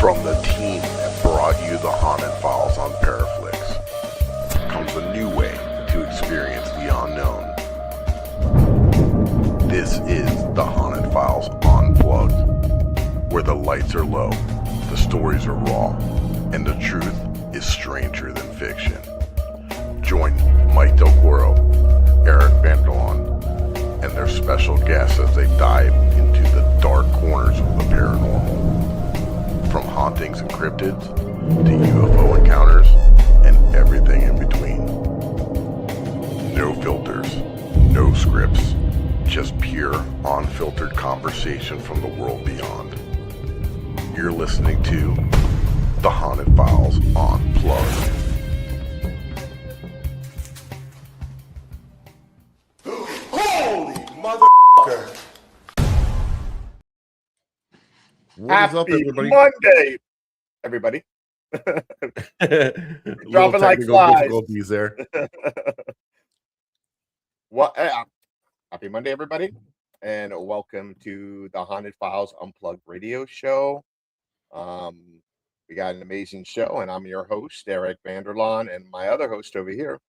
From the team that brought you the Haunted Files on ParaFlixx comes a new way to experience the unknown. This is the Haunted Files Unplugged, where the lights are low, the stories are raw, and the truth is stranger than fiction. Join Mike Delcoro, Eric Vanderlaan, and their special guests as they dive into the dark corners of the paranormal. From hauntings and cryptids to UFO encounters and everything in between. No filters, no scripts, just pure, unfiltered conversation from the world beyond. You're listening to the Haunted Files Unplugged. Holy motherfucker! What is up, everybody? Monday, everybody. Dropping like flies. Difficulties there. What? Happy Monday, everybody, and welcome to the Haunted Files Unplugged radio show. We got an amazing show, and I'm your host, Eric Vanderlaan, and my other host over here.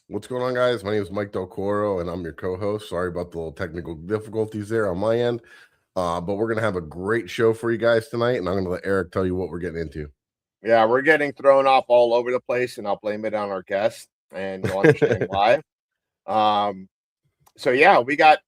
What's going on, guys? My name is Mike Delcoro, and I'm your co-host. Sorry about the little technical difficulties there on my end. But we're going to have a great show for you guys tonight, and I'm going to let Eric tell you what we're getting into. Yeah, we're getting thrown off all over the place, and I'll blame it on our guest, and you'll understand why. So, yeah, we got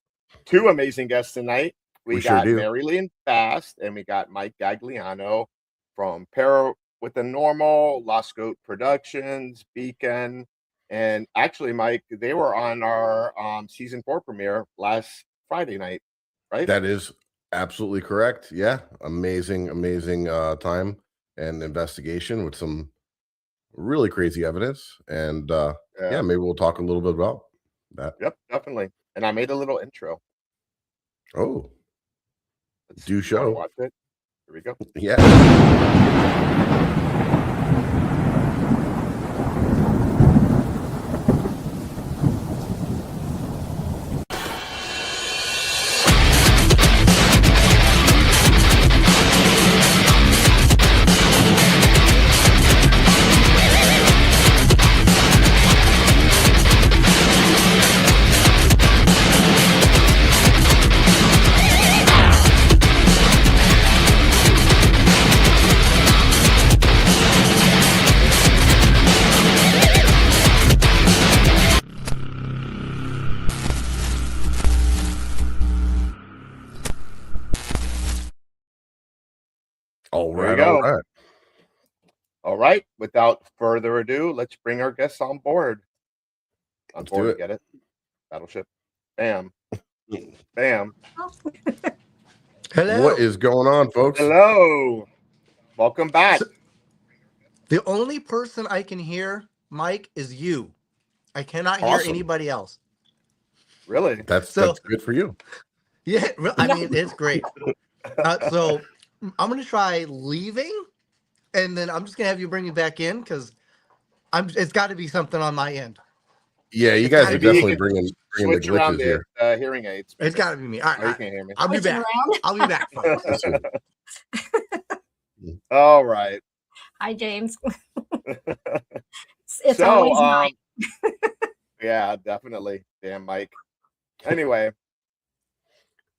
two amazing guests tonight. We got sure do. MaryLynn Bast, and we got Mike Gagliano from Paranormal, Lost Goat Productions, Beacon. And actually, Mike, they were on our season 4 premiere last Friday night, right? That is absolutely correct. Yeah, amazing time and investigation with some really crazy evidence. And yeah, maybe we'll talk a little bit about that. Yep, definitely. And I made a little intro. Oh, Do show. Watch it. Here we go. Yeah. All right. Without further ado, let's bring our guests on board. Get it? Battleship. Bam. Bam. Hello. What is going on, folks? Hello. Welcome back. The only person I can hear, Mike, is you. I cannot hear anybody else. Really? That's good for you. Yeah, I mean, it's great. So I'm going to try leaving, and then I'm just going to have you bring me back in because it's got to be something on my end. Yeah, you guys are definitely bringing the glitches here. Hearing aids. It's got to be me. All right, you can't hear me. I'll be back. I'll be back. All right. Hi, James. It's always Mike. Yeah, definitely. Damn, Mike. Anyway,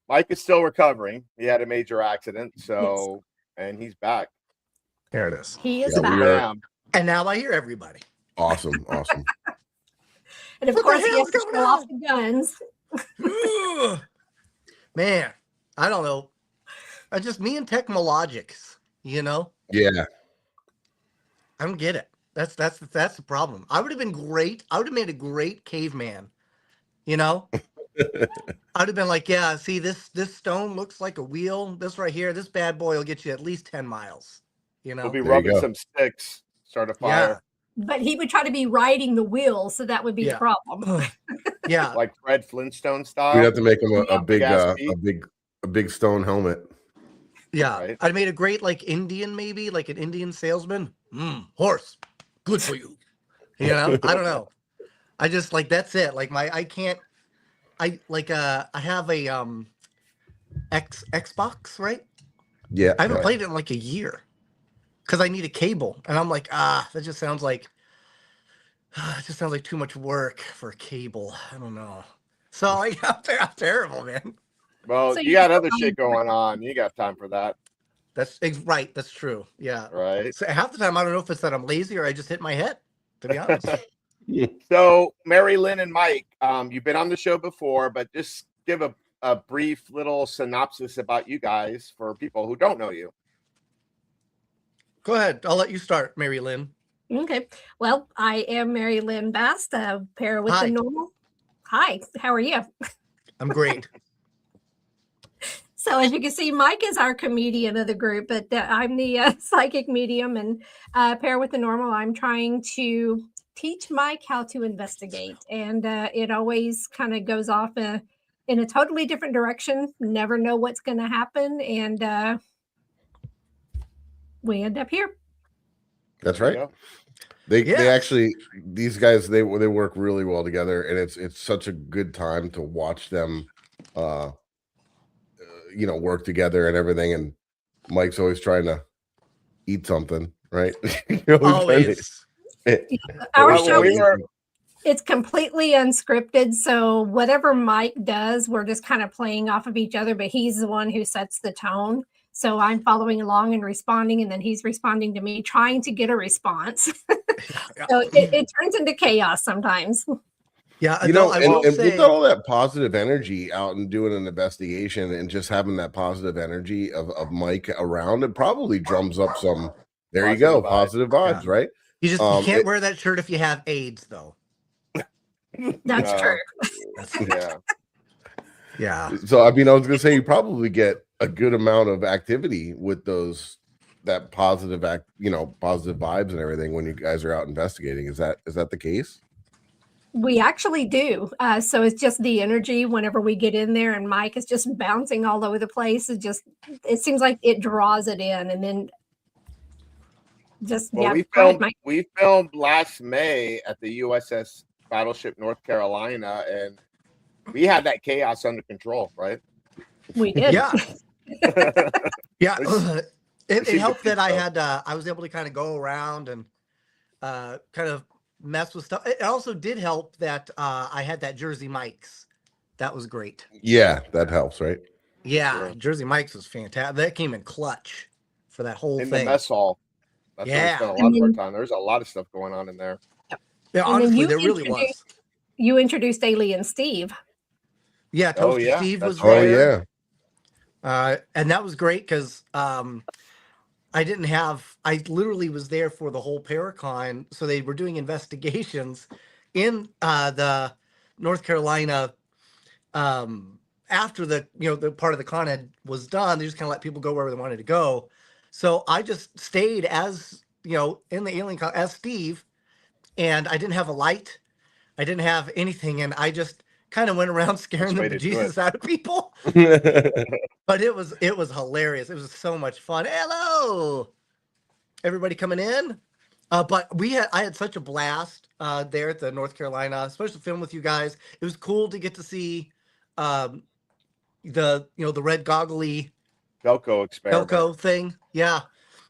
Mike is still recovering. He had a major accident, so and he's back. There it is. He is back. And now I hear everybody. Awesome. And of course, he has to show off the guns. Man, I don't know. Just me and Technologics, you know? Yeah. I don't get it. That's the problem. I would have been great. I would have made a great caveman, you know? I'd have been like, yeah, see, this stone looks like a wheel. This right here, this bad boy will get you at least 10 miles, you know? We'll be rubbing some sticks, start a fire. Yeah. But he would try to be riding the wheel, so that would be a problem. Yeah. Like Fred Flintstone style. We'd have to make him a big stone helmet. Yeah. Right. I'd made a great like Indian, maybe like an Indian salesman. Horse. Good for you. You know, I don't know. I just like that's it. Like I have a Xbox, right? Yeah. I haven't played it in like a year. because I need a cable, and I'm like, that just sounds like it just sounds like too much work for a cable. I don't know. So like, I'm terrible, man. Well, So you you got don't other mind shit going on. You got time for that, That's right. That's true. Yeah. right? So half the time, I don't know if it's that I'm lazy or I just hit my head. To be honest. So, MaryLynn and Mike, you've been on the show before, but just give a brief little synopsis about you guys for people who don't know you. Go ahead. I'll let you start, MaryLynn. Okay. Well, I am MaryLynn Bast, pair with the Hi. normal. Hi, how are you? I'm great. So as you can see, Mike is our comedian of the group, but I'm the psychic medium, and pair with the normal. I'm trying to teach Mike how to investigate, and it always kind of goes off in a totally different direction. Never know what's going to happen, and we end up here. That's There you right. go. They Yes. actually, these guys, they work really well together, and it's such a good time to watch them work together and everything. And Mike's always trying to eat something, right? Always. Our Well, show we were it's completely unscripted, so whatever Mike does, we're just kind of playing off of each other, but he's the one who sets the tone. So I'm following along and responding, and then he's responding to me, trying to get a response. So it turns into chaos sometimes. Yeah, You know, I and will with say, all that positive energy out and doing an investigation and just having that positive energy of Mike around, it probably drums up some, there you go, positive vibes, Yeah. right? you can't wear that shirt if you have AIDS, though. That's true. yeah. Yeah. So, I mean, I was going to say you probably get a good amount of activity with that positive positive vibes and everything when you guys are out investigating. Is that the case? We actually do. So it's just the energy whenever we get in there, and Mike is just bouncing all over the place. It seems like it draws it in, and then just Well, go ahead, Mike. we filmed last May at the USS Battleship North Carolina, and we had that chaos under control, right? We did. Yeah. Yeah. It seemed to helped think that so. I was able to kind of go around and kind of mess with stuff. It also did help that I had that Jersey Mike's. That was great. Yeah, that helps, right? Yeah, Sure. Jersey Mike's was fantastic. That came in clutch for that whole In thing. the mess hall. That's where we spent a lot of our time. There's a lot of stuff going on in there. Yeah, And honestly, there really was. You introduced Alien Steve. Yeah, Toasty Steve was right. there. Oh yeah. And that was great because I literally was there for the whole Paracon. So they were doing investigations in the North Carolina after the part of the con was done. They just kind of let people go wherever they wanted to go. So I just stayed as, in the alien con as Steve, and I didn't have a light. I didn't have anything. And I just kind of went around scaring the bejesus out of people. But it was hilarious. It was so much fun. Hello, everybody coming in. But I had such a blast there at the North Carolina special film with you guys. It was cool to get to see the red goggly Delco experiment. Delco thing. Yeah.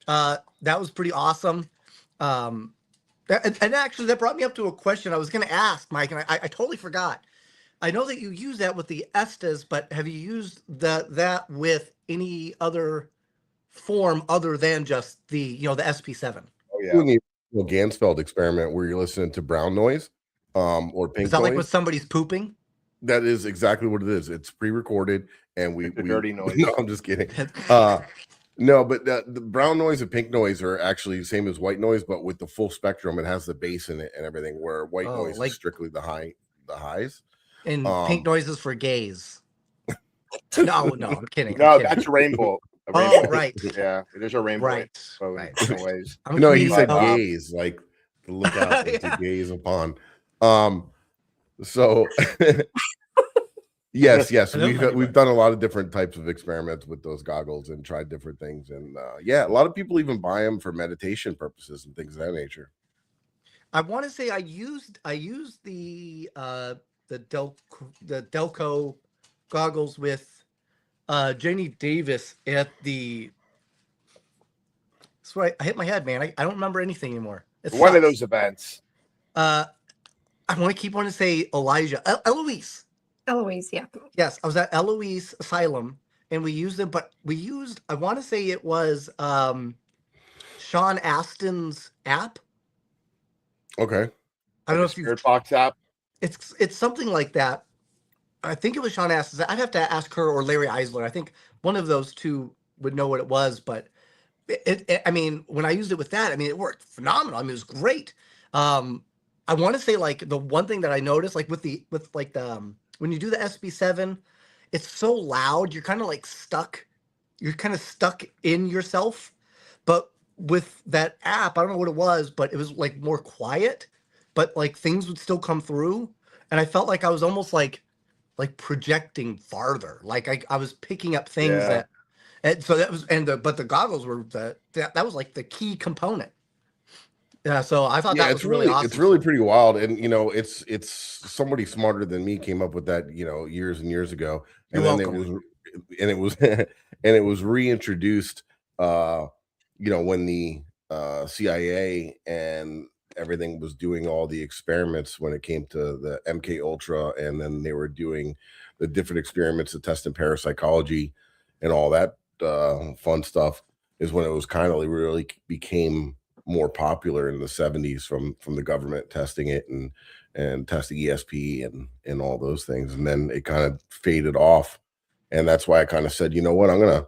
That was pretty awesome. And actually that brought me up to a question I was going to ask, Mike, and I totally forgot. I know that you use that with the Estes, but have you used that with any other form other than just the SP7? Oh yeah. Doing the Gansfeld experiment where you're listening to brown noise, or pink Is that noise. like when somebody's pooping? That is exactly what it is. It's pre-recorded, and we dirty noise. No, I'm just kidding. No, but the brown noise and pink noise are actually the same as white noise, but with the full spectrum. It has the bass in it and everything. Where white noise is strictly the highs. And pink noise is for gays. No, I'm kidding. No, that's a rainbow. Oh, right. Yeah, there's a rainbow. Right. Noise. No, he said gaze, like to look out to gaze upon. So yes, we've done a lot of different types of experiments with those goggles and tried different things, and a lot of people even buy them for meditation purposes and things of that nature. I want to say I used the Delco goggles with Janie Davis at the That's right. I hit my head, man. I don't remember anything anymore. One of those events. I want to keep wanting to say Elijah. Eloise. Eloise, yeah. Yes, I was at Eloise Asylum, and we used them, but we used, I want to say it was Sean Astin's app. Okay. I don't know if you Spirit Box app. It's something like that. I think it was Sean Astin's. I'd have to ask her or Larry Eisler. I think one of those two would know what it was, but I mean, when I used it with that, I mean, it worked phenomenal. I mean, it was great. I want to say like the one thing that I noticed, like with the when you do the SB7, it's so loud. You're kind of like stuck. You're kind of stuck in yourself. But with that app, I don't know what it was, but it was like more quiet. But like things would still come through, and I felt like I was almost like projecting farther. Like I was picking up things that. And so that was, but the goggles were that was like the key component. Yeah, so I thought that was really awesome. It's really pretty wild, and it's somebody smarter than me came up with that, years and years ago, and You're then welcome. it was reintroduced, when the CIA and everything was doing all the experiments when it came to the MK Ultra, and then they were doing the different experiments to test in parapsychology and all that fun stuff, is when it was kind of really became more popular in the 70s from the government testing it and testing ESP and all those things. And then it kind of faded off. And that's why I kind of said, you know what, I'm going to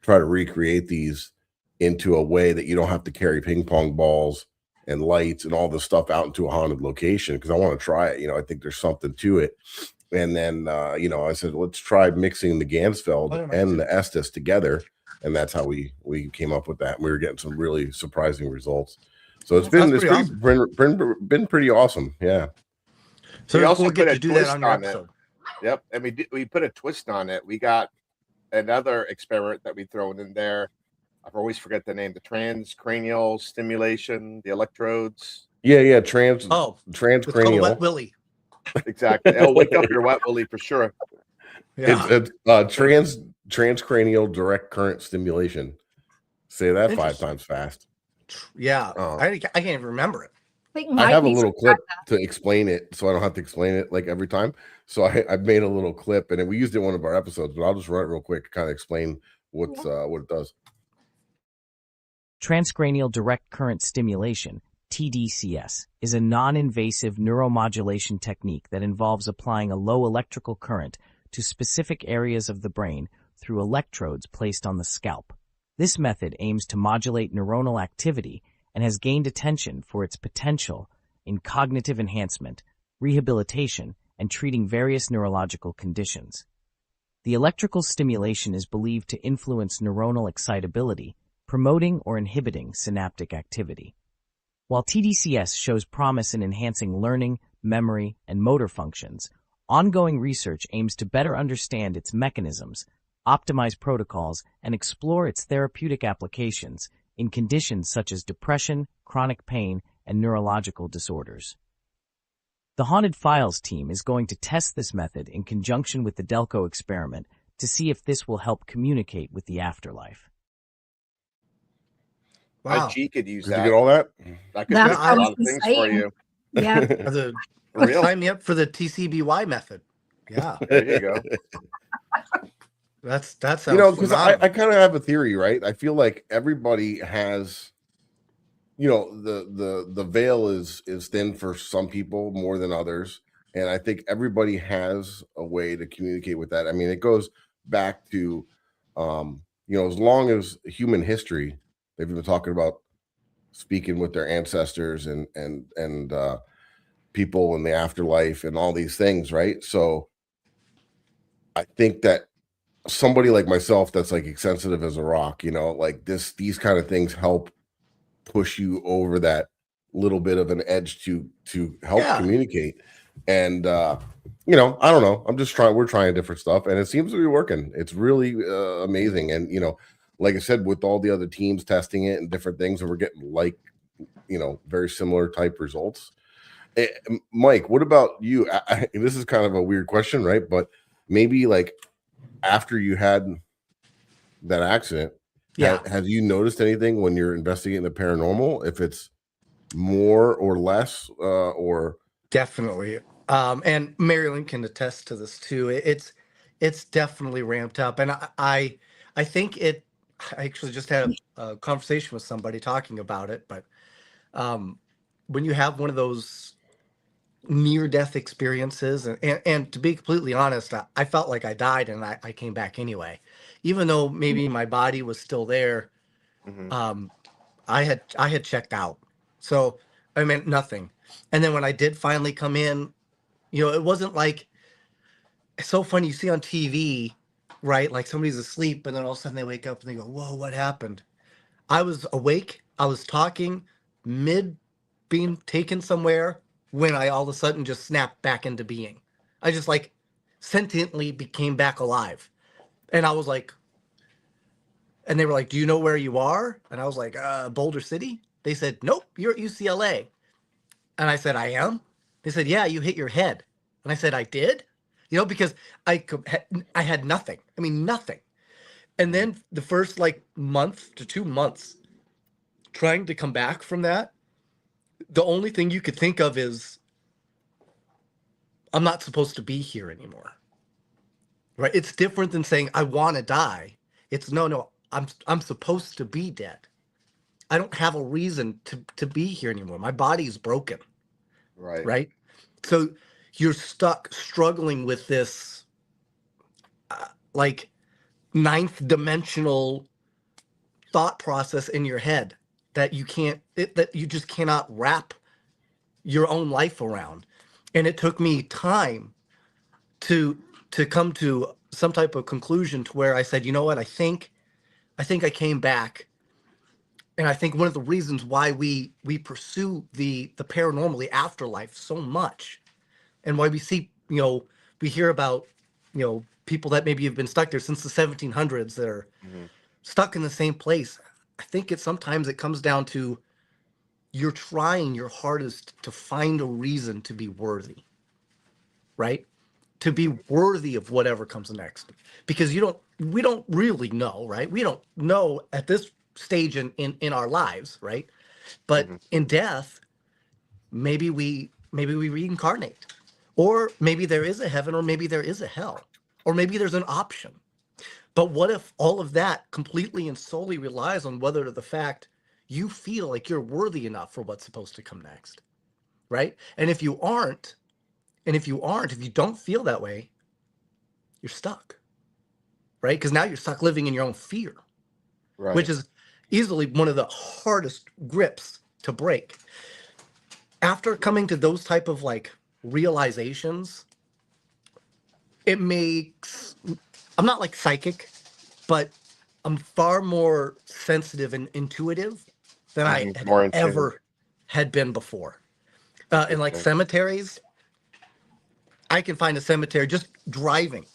try to recreate these into a way that you don't have to carry ping pong balls and lights and all this stuff out into a haunted location, because I want to try it. I think there's something to it. And then, I said, let's try mixing the Gansfeld and the Estes together. And that's how we came up with that. We were getting some really surprising results. So it's been pretty awesome. Yeah. So we also put a twist on it. Yep. And we put a twist on it. We got another experiment that we thrown in there. I always forget the name, the transcranial stimulation, the electrodes. Yeah. Transcranial. Wet Willy. Exactly. It'll wake up your wet willy for sure. Yeah. It's transcranial direct current stimulation. Say that 5 times fast. Yeah. I can't even remember it. I have a little clip to explain it, so I don't have to explain it like every time. So I made a little clip, and we used it in one of our episodes, but I'll just run it real quick to kind of explain what it does. Transcranial direct current stimulation, TDCS, is a non-invasive neuromodulation technique that involves applying a low electrical current to specific areas of the brain through electrodes placed on the scalp. This method aims to modulate neuronal activity and has gained attention for its potential in cognitive enhancement, rehabilitation, and treating various neurological conditions. The electrical stimulation is believed to influence neuronal excitability, promoting or inhibiting synaptic activity. While TDCS shows promise in enhancing learning, memory, and motor functions, ongoing research aims to better understand its mechanisms, optimize protocols, and explore its therapeutic applications in conditions such as depression, chronic pain, and neurological disorders. The Haunted Files team is going to test this method in conjunction with the Delcoro experiment to see if this will help communicate with the afterlife. Wow. My G could use that. Did you get all that? That could do a lot of things for you. Yeah. Sign me up for the TCBY method. Yeah. There you go. That sounds because I kind of have a theory, right? I feel like everybody has, the veil is thin for some people more than others, and I think everybody has a way to communicate with that. I mean, it goes back to, as long as human history, they've been talking about speaking with their ancestors and people in the afterlife and all these things, right? So I think that somebody like myself that's like sensitive as a rock, like these kind of things help push you over that little bit of an edge to help communicate. And I don't know, we're trying different stuff, and it seems to be working. It's really amazing. And like I said, with all the other teams testing it and different things, and we're getting very similar type results. Mike, what about you? This is kind of a weird question, right? But maybe like after you had that accident, Yeah. Have you noticed anything when you're investigating the paranormal? If it's more or less, or Definitely. And MaryLynn can attest to this too. It's definitely ramped up, and I think it. I actually just had a conversation with somebody talking about it, but when you have one of those near-death experiences, and to be completely honest, I felt like I died, and I came back anyway, even though maybe my body was still there. I had checked out, so I meant nothing. And then when I did finally come in, it wasn't like, it's so funny. You see on TV, right? Like somebody's asleep, and then all of a sudden they wake up and they go, "Whoa, what happened?" I was awake. I was talking, mid being taken somewhere, when I all of a sudden just snapped back into being. I just like sentiently became back alive, and I was like, and they were like, "Do you know where you are?" And I was like, "Boulder City." They said, "Nope, you're at UCLA." And I said, "I am?" They said, "Yeah, you hit your head." And I said, "I did?" Because I had nothing. I mean, nothing. And then the first like month to 2 months trying to come back from that, the only thing you could think of is, I'm not supposed to be here anymore. Right? It's different than saying I want to die. It's no, I'm supposed to be dead. I don't have a reason to be here anymore. My body is broken. Right. So you're stuck struggling with this like ninth dimensional thought process in your head that that you just cannot wrap your own life around. And it took me time to come to some type of conclusion to where I said, you know what, I think I came back. And I think one of the reasons why we pursue the paranormal, the afterlife so much, and why we see, we hear about, people that maybe have been stuck there since the 1700s that are stuck in the same place. I think sometimes it comes down to, you're trying your hardest to find a reason to be worthy, right? To be worthy of whatever comes next, because we don't really know, right? We don't know at this stage in our lives, right? But in death, maybe we reincarnate, or maybe there is a heaven, or maybe there is a hell, or maybe there's an option. But what if all of that completely and solely relies on whether the fact you feel like you're worthy enough for what's supposed to come next, right? And if you don't feel that way, you're stuck, right? Because now you're stuck living in your own fear, which is easily one of the hardest grips to break. After coming to those type of like realizations, I'm not like psychic, but I'm far more sensitive and intuitive than I had been before. In like cemeteries, I can find a cemetery just driving.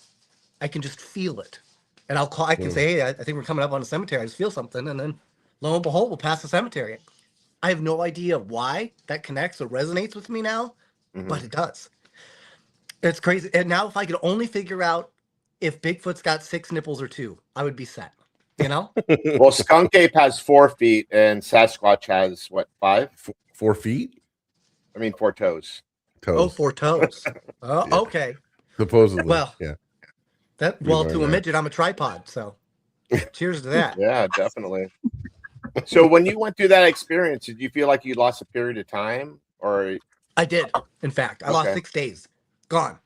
I can just feel it. And I can say, hey, I think we're coming up on a cemetery. I just feel something. And then lo and behold, we'll pass the cemetery. I have no idea why that connects or resonates with me now, but it does. It's crazy. And now if I could only figure out if Bigfoot's got 6 nipples or 2, I would be set, Well, Skunk Ape has 4 feet and Sasquatch has what, 5? 4 feet? I mean, 4 toes. Oh, 4 toes. Oh, yeah. Okay. Supposedly. Well, yeah. To a midget, I'm a tripod. So cheers to that. Yeah, definitely. So when you went through that experience, did you feel like you lost a period of time, or? I did. In fact, I lost 6 days. Gone.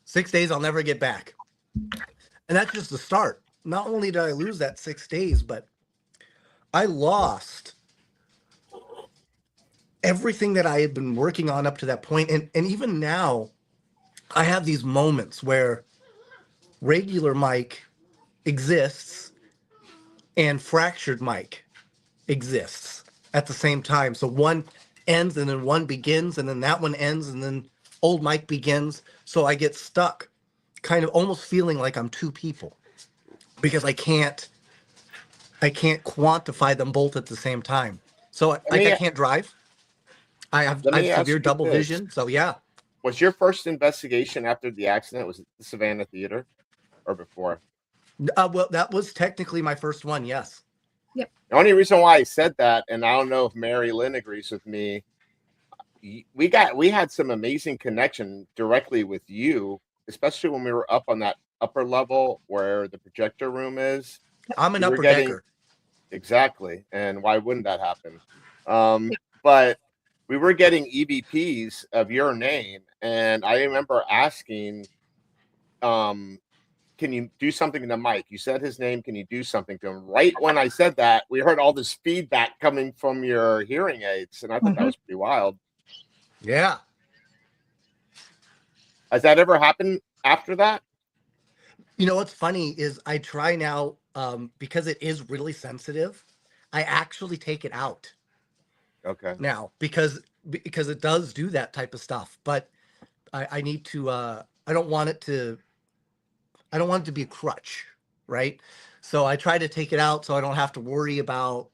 6 days I'll never get back. And that's just the start. Not only did I lose that 6 days, but I lost everything that I had been working on up to that point. And even now, I have these moments where regular Mike exists and fractured Mike exists at the same time. So one ends and then one begins, and then that one ends and then old Mike begins. So I get stuck kind of almost feeling like I'm 2 people, because I can't quantify them both at the same time. So I can't drive. I have severe double vision. So yeah. Was your first investigation after the accident, was it the Savannah Theater or before? Well, that was technically my first one. Yes. The only reason why I said that, and I don't know if MaryLynn agrees with me, we had some amazing connection directly with you, especially when we were up on that upper level where the projector room is. I'm an upper decker. Exactly. And why wouldn't that happen? But we were getting EVPs of your name. And I remember asking, can you do something to Mike? You said his name. Can you do something to him? Right when I said that, we heard all this feedback coming from your hearing aids. And I thought that was pretty wild. Yeah. Has that ever happened after that? You know, what's funny is I try now, because it is really sensitive, I actually take it out. Okay. Now, because it does do that type of stuff, but I need to, I don't want it to be a crutch, right? So I try to take it out so I don't have to worry about,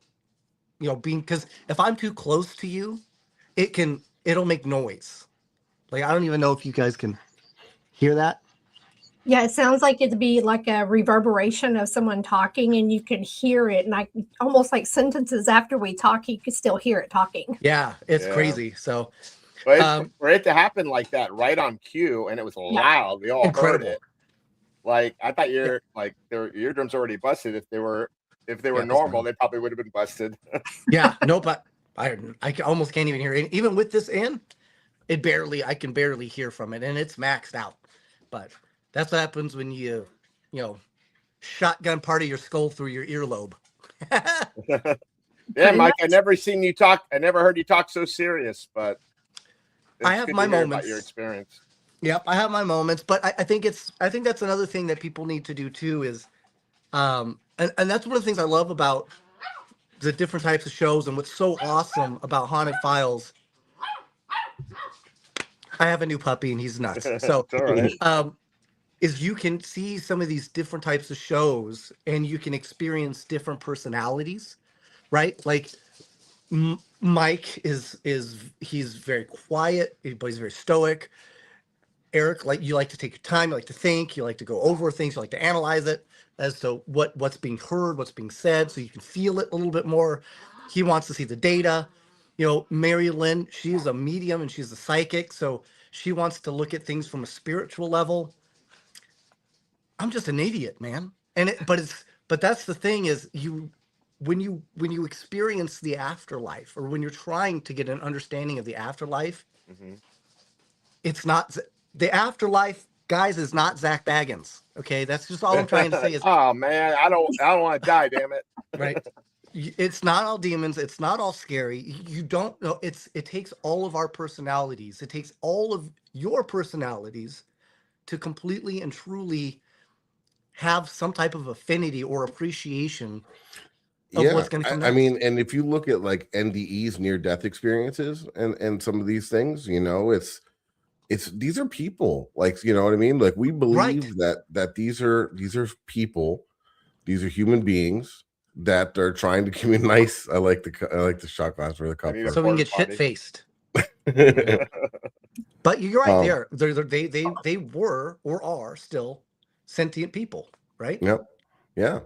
because if I'm too close to you, it'll make noise. Like, I don't even know if you guys can hear that. Yeah, it sounds like it'd be like a reverberation of someone talking, and you can hear it, and almost like sentences after we talk, you could still hear it talking. Yeah, it's crazy. So, but for it to happen like that right on cue, and it was loud, we all heard it. Like, I thought your eardrums already busted. If they were normal, they probably would have been busted. Yeah, no, but I almost can't even hear it. Even with this in, I can barely hear from it, and it's maxed out. But that's what happens when you shotgun part of your skull through your earlobe. Yeah, Mike, I never heard you talk so serious, but I have my moments about your experience. Yep, I have my moments, but I think that's another thing that people need to do too is, and that's one of the things I love about the different types of shows and what's so awesome about Haunted Files. I have a new puppy and he's nuts. So, is you can see some of these different types of shows and you can experience different personalities, right? Like Mike he's very quiet, but he's very stoic. Eric, like, you like to take your time, you like to think, you like to go over things, you like to analyze it as to what's being heard, what's being said, so you can feel it a little bit more. He wants to see the data. MaryLynn, she's a medium and she's a psychic, so she wants to look at things from a spiritual level. I'm just an idiot, man. But that's the thing is when you experience the afterlife, or when you're trying to get an understanding of the afterlife, it's not the afterlife, guys, is not Zach Baggins. Okay, that's just all I'm trying to say is. Oh man, I don't want to die, damn it. Right. It's not all demons. It's not all scary. You don't know. It takes all of our personalities. It takes all of your personalities to completely and truly have some type of affinity or appreciation of what's going to come next. I mean, and if you look at like NDE's near-death experiences and some of these things, it's these are people, like, you know what I mean? Like, we believe that these are people, these are human beings that are trying to give me nice. I like the shot glass for the cup, so we can get shit faced. But you're right. They were or are still sentient people, right? Yep. Yeah.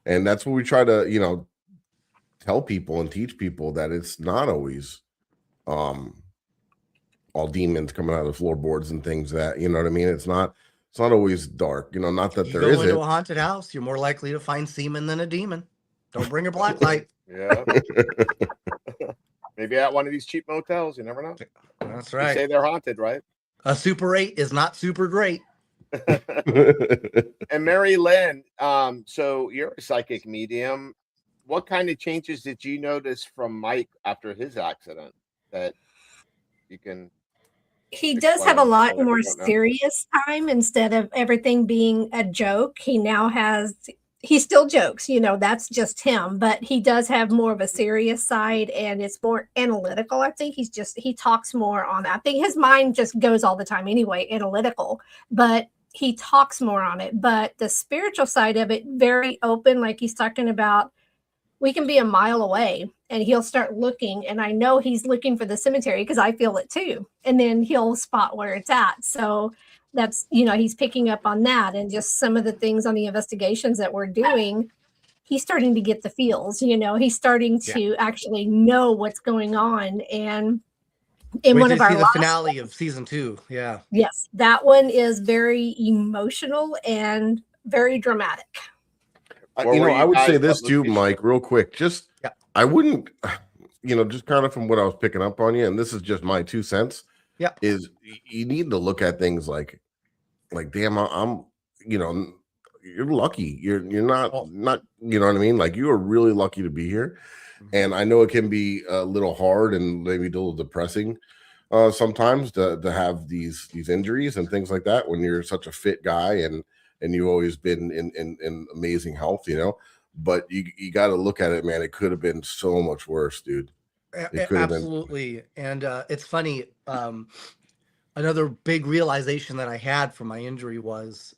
And that's what we try to, tell people and teach people, that it's not always all demons coming out of the floorboards and things that, you know what I mean? It's not always dark, not that there isn't. You go into a haunted house, you're more likely to find semen than a demon. Don't bring a black light. Yeah. Maybe at one of these cheap motels, you never know. That's right. They say they're haunted, right? A Super 8 is not super great. And MaryLynn, so you're a psychic medium. What kind of changes did you notice from Mike after his accident that you can? He does have a lot more serious time instead of everything being a joke. He still jokes, that's just him, but he does have more of a serious side and it's more analytical. I think he talks more on that. I think his mind just goes all the time anyway, analytical, but he talks more on it. But the spiritual side of it, very open, like he's talking about, we can be a mile away and he'll start looking, and I know he's looking for the cemetery because I feel it too. And then he'll spot where it's at. So that's, he's picking up on that, and just some of the things on the investigations that we're doing. He's starting to get the feels, he's starting to actually know what's going on. And in Wait one till of you our see the last finale of season 2. Yeah. Yes, that one is very emotional and very dramatic. I would say this too, Mike, real quick. Just, I wouldn't, just kind of from what I was picking up on you, and this is just my 2 cents. Yeah. Is you need to look at things like damn, I'm, you're lucky. You're not, you know what I mean? Like, you are really lucky to be here. And I know it can be a little hard and maybe a little depressing sometimes to have these injuries and things like that when you're such a fit guy and you've always been in amazing health, but you got to look at it, man. It could have been so much worse, dude. It could have been. Absolutely. And it's funny. Another big realization that I had from my injury was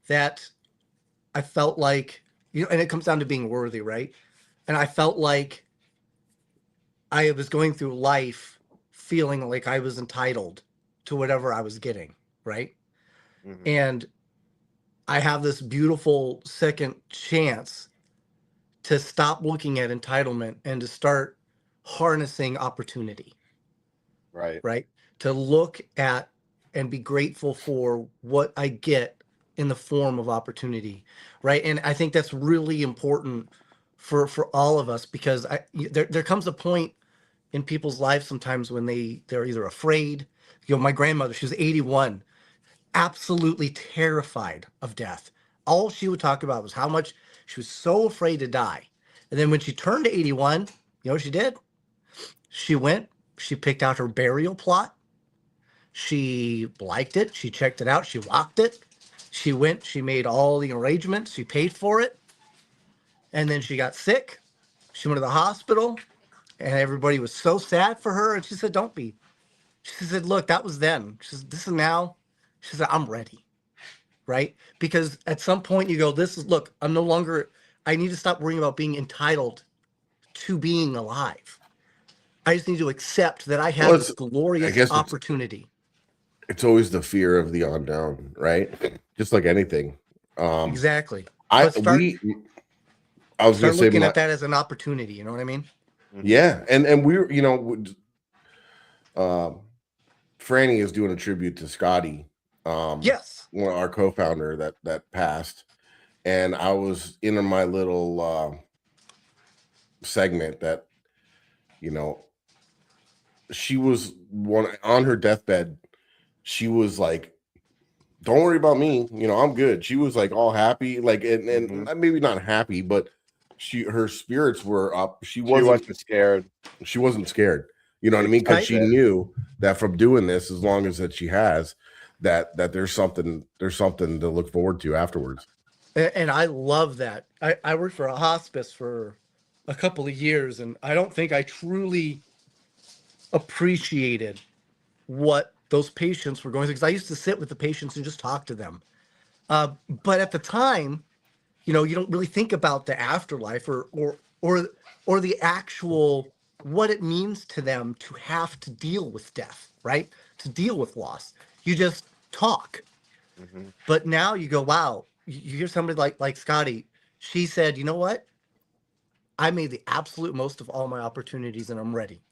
that I felt like, and it comes down to being worthy, right? And I felt like I was going through life feeling like I was entitled to whatever I was getting, right? Mm-hmm. And I have this beautiful second chance to stop looking at entitlement and to start harnessing opportunity. Right. To look at and be grateful for what I get in the form of opportunity. Right. And I think that's really important for all of us, because there comes a point in people's lives sometimes when they're either afraid. My grandmother, she was 81, absolutely terrified of death. All she would talk about was how much she was so afraid to die. And then when she turned to 81, you know what she did? She picked out her burial plot. She liked it. She checked it out. She walked it. She made all the arrangements. She paid for it. And then she got sick. She went to the hospital and everybody was so sad for her. And she said, don't be. She said, look, that was then. She said, this is now. She said, I'm ready. Right? Because at some point you go, I need to stop worrying about being entitled to being alive. I just need to accept that I have this glorious opportunity. It's always the fear of the unknown, right? Just like anything. Exactly. I was going to say, looking at that as an opportunity. You know what I mean? Yeah, and we're Franny is doing a tribute to Scotty. Yes, our co-founder that passed, and I was in my little segment that she was on her deathbed. She was like, don't worry about me. I'm good. She was like all happy, like, and maybe not happy, but her spirits were up. She wasn't scared. She wasn't scared. You know what I mean? Because she knew that from doing this, as long as that she has, that there's something to look forward to afterwards. And I love that. I worked for a hospice for a couple of years, and I don't think I truly appreciated what those patients were going through, because I used to sit with the patients and just talk to them. But at the time, you don't really think about the afterlife or the actual what it means to them to have to deal with death, right? To deal with loss. You just talk. Mm-hmm. But now you go, wow, you hear somebody like Scotty. She said, you know what? I made the absolute most of all my opportunities and I'm ready.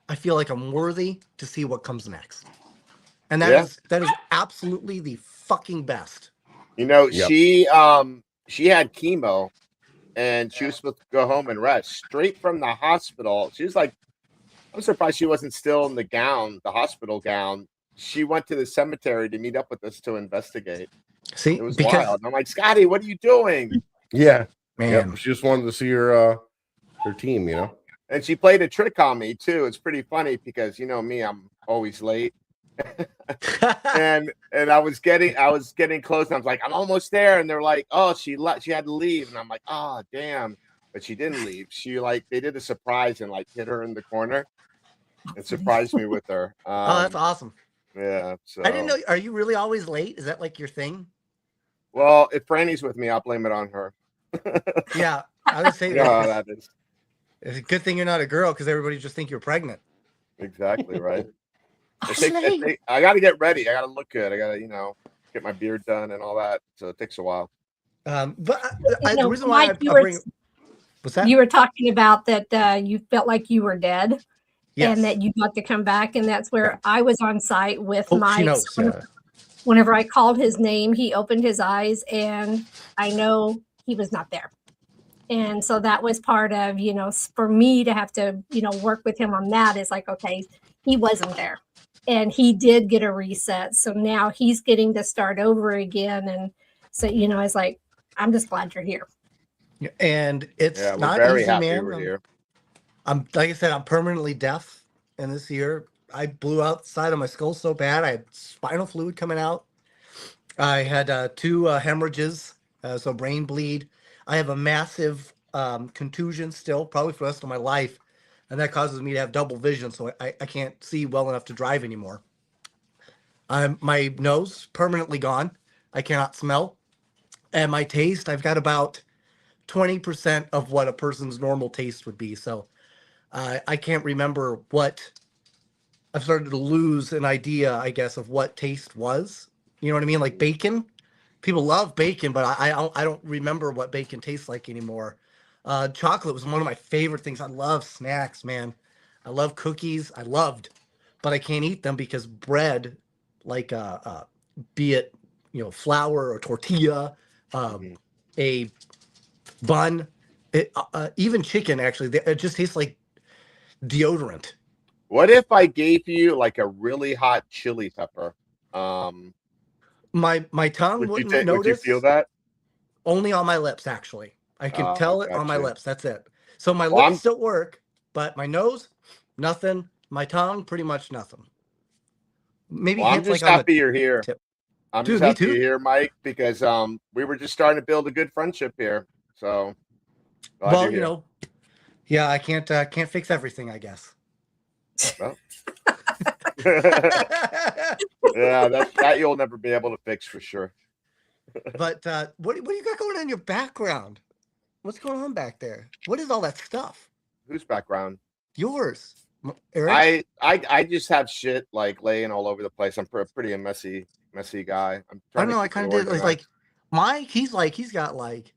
I feel like I'm worthy to see what comes next. And that is absolutely the fucking best. She had chemo and she was supposed to go home and rest straight from the hospital. She was like, I'm surprised she wasn't still in the hospital gown. She went to the cemetery to meet up with us to investigate. See, it was wild. I'm like, Scotty, what are you doing? Yeah, man. Yep. She just wanted to see her team, And she played a trick on me too. It's pretty funny because me, I'm always late. and I was getting close and I was like, I'm almost there. And they're like, oh, she had to leave. And I'm like, oh, damn. But she didn't leave. She they did a surprise and hit her in the corner and surprised me with her. Oh, that's awesome. Yeah. So I didn't know. Are you really always late? Is that like your thing? Well, if Franny's with me, I'll blame it on her. Yeah. I would say that is. It's a good thing you're not a girl, because everybody just think you're pregnant. Exactly right. I got to get ready. I got to look good. I got to, get my beard done and all that. So it takes a while. But the reason why Mike, I bring what's that? You were talking about that you felt like you were dead, Yes. and that you got to come back, and that's where I was on site with Mike. She knows, whenever I called his name, he opened his eyes, and I know he was not there. And so that was part of, for me to have to, work with him on that is like, okay, he wasn't there. And he did get a reset. So now he's getting to start over again. And so, I was like, I'm just glad you're here. And it's not very easy, happy man. we're here. I'm like I said, I'm permanently deaf. And this year I blew out the side of my skull so bad. I had spinal fluid coming out. I had 2 hemorrhages, so brain bleed. I have a massive contusion still, probably for the rest of my life. And that causes me to have double vision, so I can't see well enough to drive anymore. My nose permanently gone. I cannot smell. And my taste, I've got about 20% of what a person's normal taste would be. So I can't remember what. I've started to lose an idea, I guess, of what taste was. You know what I mean? Like bacon. People love bacon, but I don't remember what bacon tastes like anymore. Chocolate was one of my favorite things. I love snacks, man. I love cookies. But I can't eat them because bread, like be it flour or tortilla, a bun, even chicken. Actually, it just tastes like deodorant. What if I gave you like a really hot chili pepper? My tongue wouldn't notice. Would you feel that? Only on my lips, actually. I can tell it on my lips. That's it. So my lips still work, but my nose, nothing. My tongue, pretty much nothing. Maybe I'm just happy you're here. Tip. I'm just happy you're here, Mike, because we were just starting to build a good friendship here. So, yeah, I can't fix everything, I guess. Well. Yeah, that you'll never be able to fix for sure. But what do you got going on in your background? What's going on back there? What is all that stuff? Whose background? Yours, Eric. I just have shit like laying all over the place. I'm pretty a messy guy. I don't know. I kind of did like Mike. He's got like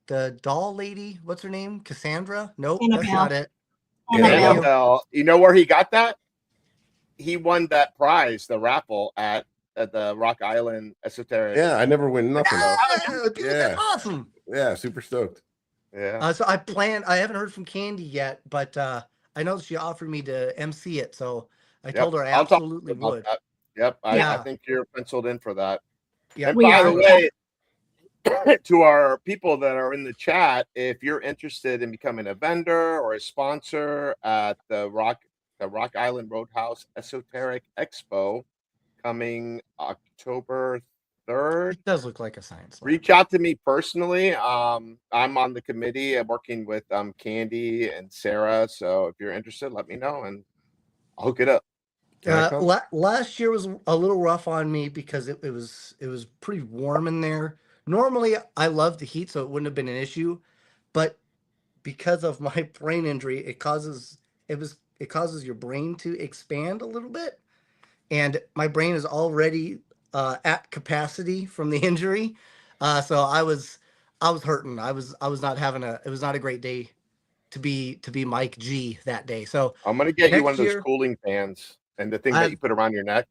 the doll lady. What's her name? Cassandra? Nope, Annabelle. That's not it. Annabelle. You know where he got that? He won that prize, the raffle at the Rock Island Esoteric. Yeah, I never win nothing. That's awesome. Yeah, super stoked. Yeah. So I haven't heard from Candy yet, but I know she offered me to MC it, so I told her I absolutely would. That. Yep, I think you're penciled in for that. Yeah. And by the way, to our people that are in the chat, if you're interested in becoming a vendor or a sponsor at the Rock Island Roadhouse Esoteric Expo coming October 3rd. It does look like a science lab. Reach out to me personally. I'm on the committee. I'm working with Candy and Sarah. So if you're interested, let me know and I'll hook it up. Last year was a little rough on me because it was pretty warm in there. Normally I love the heat, so it wouldn't have been an issue, but because of my brain injury, it causes your brain to expand a little bit, and my brain is already at capacity from the injury, so I was hurting. I was not having it was not a great day to be Mike G that day. So I'm gonna get you one of those cooling fans and the thing that you put around your neck.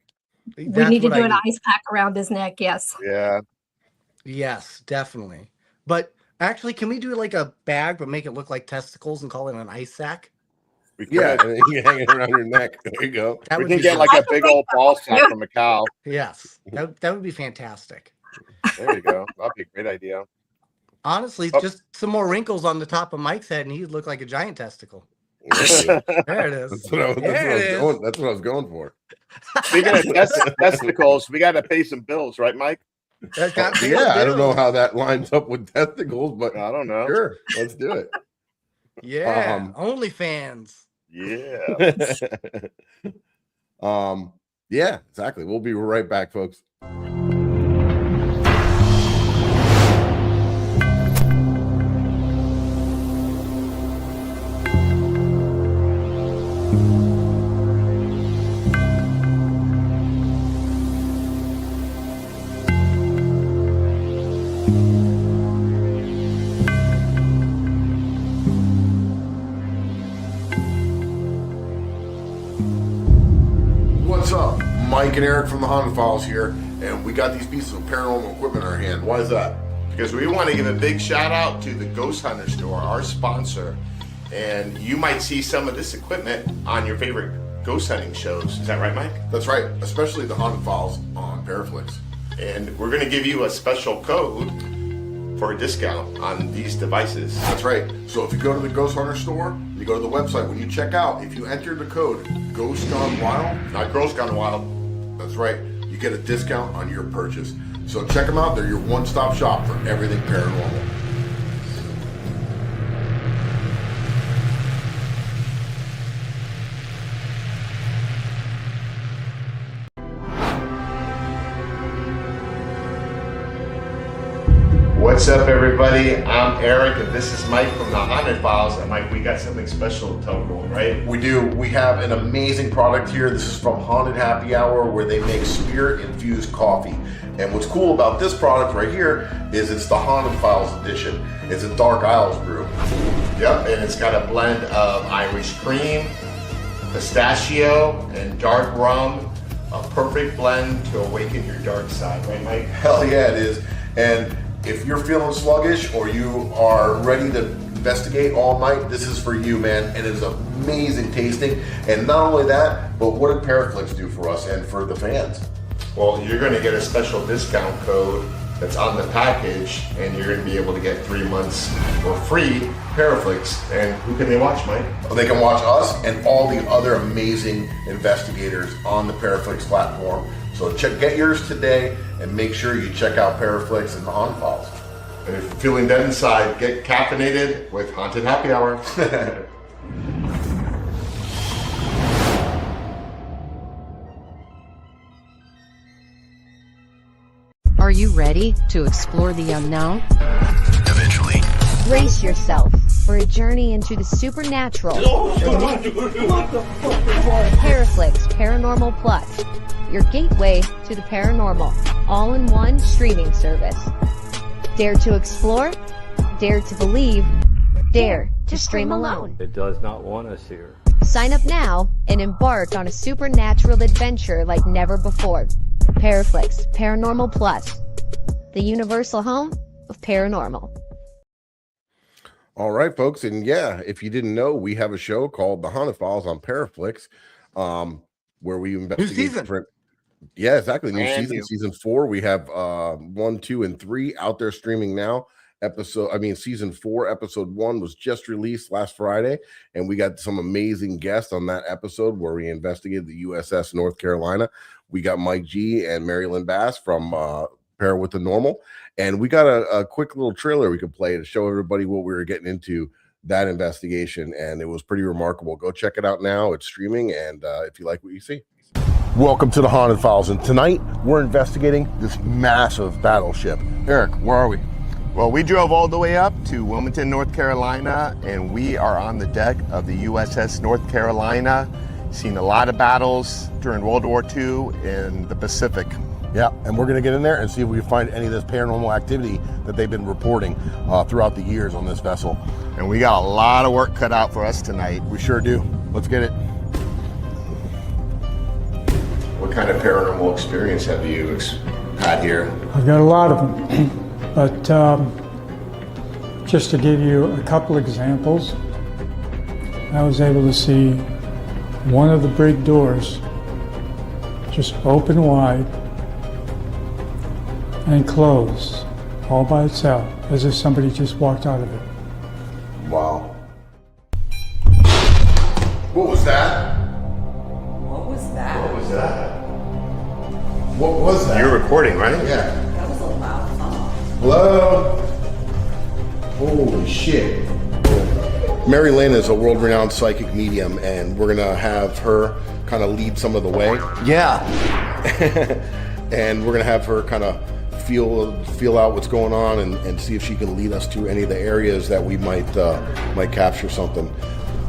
We need to do an ice pack around his neck. Yes. Yeah. Yes, definitely. But actually, can we do like a bag but make it look like testicles and call it an ice sack? Yeah, and then you can hang it around your neck. There you go. We can get like a big old ball sack from a cow. Yes, that would be fantastic. There you go. That'd be a great idea. Honestly, just some more wrinkles on the top of Mike's head, and he'd look like a giant testicle. There it is. That's what I was going for. Speaking of testicles, we got to pay some bills, right, Mike? I don't know how that lines up with testicles, but I don't know. Sure, let's do it. Yeah, OnlyFans. Yeah. Yeah, exactly. We'll be right back, folks. What's up? Mike and Eric from the Haunted Files here, and we got these pieces of paranormal equipment in our hand. Why is that? Because we want to give a big shout out to the Ghost Hunter store, our sponsor. And you might see some of this equipment on your favorite ghost hunting shows. Is that right, Mike? That's right, especially the Haunted Files on ParaFlixx. And we're going to give you a special code for a discount on these devices. That's right. So if you go to the Ghost Hunter store, you go to the website, when you check out, if you enter the code Ghost Gone Wild, Not Girls Gone Wild. that's right, you get a discount on your purchase. So check them out. They're your one-stop shop for everything paranormal. What's up, everybody? I'm Eric, and this is Mike from the Haunted Files. And Mike, we got something special to tell everyone, right? We do. We have an amazing product here. This is from Haunted Happy Hour, where they make spirit-infused coffee. And what's cool about this product right here is it's the Haunted Files edition. It's a Dark Isles brew. Yep, and it's got a blend of Irish cream, pistachio, and dark rum. A perfect blend to awaken your dark side, right, Mike? Hell yeah, it is. And if you're feeling sluggish or you are ready to investigate all night, this is for you, man. And it is amazing tasting. And not only that, but what did ParaFlixx do for us and for the fans? Well, you're going to get a special discount code that's on the package, and you're going to be able to get 3 months for free ParaFlixx. And who can they watch, Mike? They can watch us and all the other amazing investigators on the ParaFlixx platform. So get yours today and make sure you check out ParaFlixx and the Haunted Files. And if you're feeling dead inside, get caffeinated with Haunted Happy Hour. Are you ready to explore the unknown? Eventually. Brace yourself for a journey into the supernatural. ParaFlixx Paranormal Plus, your gateway to the paranormal, all-in-one streaming service. Dare to explore, dare to believe, dare to stream alone. It does not want us here. Sign up now and embark on a supernatural adventure like never before. ParaFlixx Paranormal Plus, the universal home of paranormal. All right, folks. And yeah, if you didn't know, we have a show called The Haunted Files on ParaFlixx, where we investigate different. Yeah, exactly. New season, season 4. We have 1, 2, and 3 out there streaming now. Season 4, episode 1 was just released last Friday, and we got some amazing guests on that episode where we investigated the USS North Carolina. We got Mike G and MaryLynn Bast from Para with the Normal, and we got a quick little trailer we could play to show everybody what we were getting into that investigation, and it was pretty remarkable. Go check it out now. It's streaming, and if you like what you see. Welcome to the Haunted Files, and tonight we're investigating this massive battleship. Eric, where are we? Well, we drove all the way up to Wilmington, North Carolina, and we are on the deck of the USS North Carolina. Seen a lot of battles during World War II in the Pacific. Yeah, and we're going to get in there and see if we can find any of this paranormal activity that they've been reporting throughout the years on this vessel. And we got a lot of work cut out for us tonight. We sure do. Let's get it. What kind of paranormal experience have you had here? I've got a lot of them, but just to give you a couple examples, I was able to see one of the brig doors just open wide and close all by itself, as if somebody just walked out of it. Wow. What was that? What was that? What was that? What was that? You're recording, right? Yeah. That was a loud song. Hello? Holy shit. MaryLynn is a world-renowned psychic medium, and we're gonna have her kind of lead some of the way. Yeah. And we're gonna have her kind of feel out what's going on and see if she can lead us to any of the areas that we might capture something.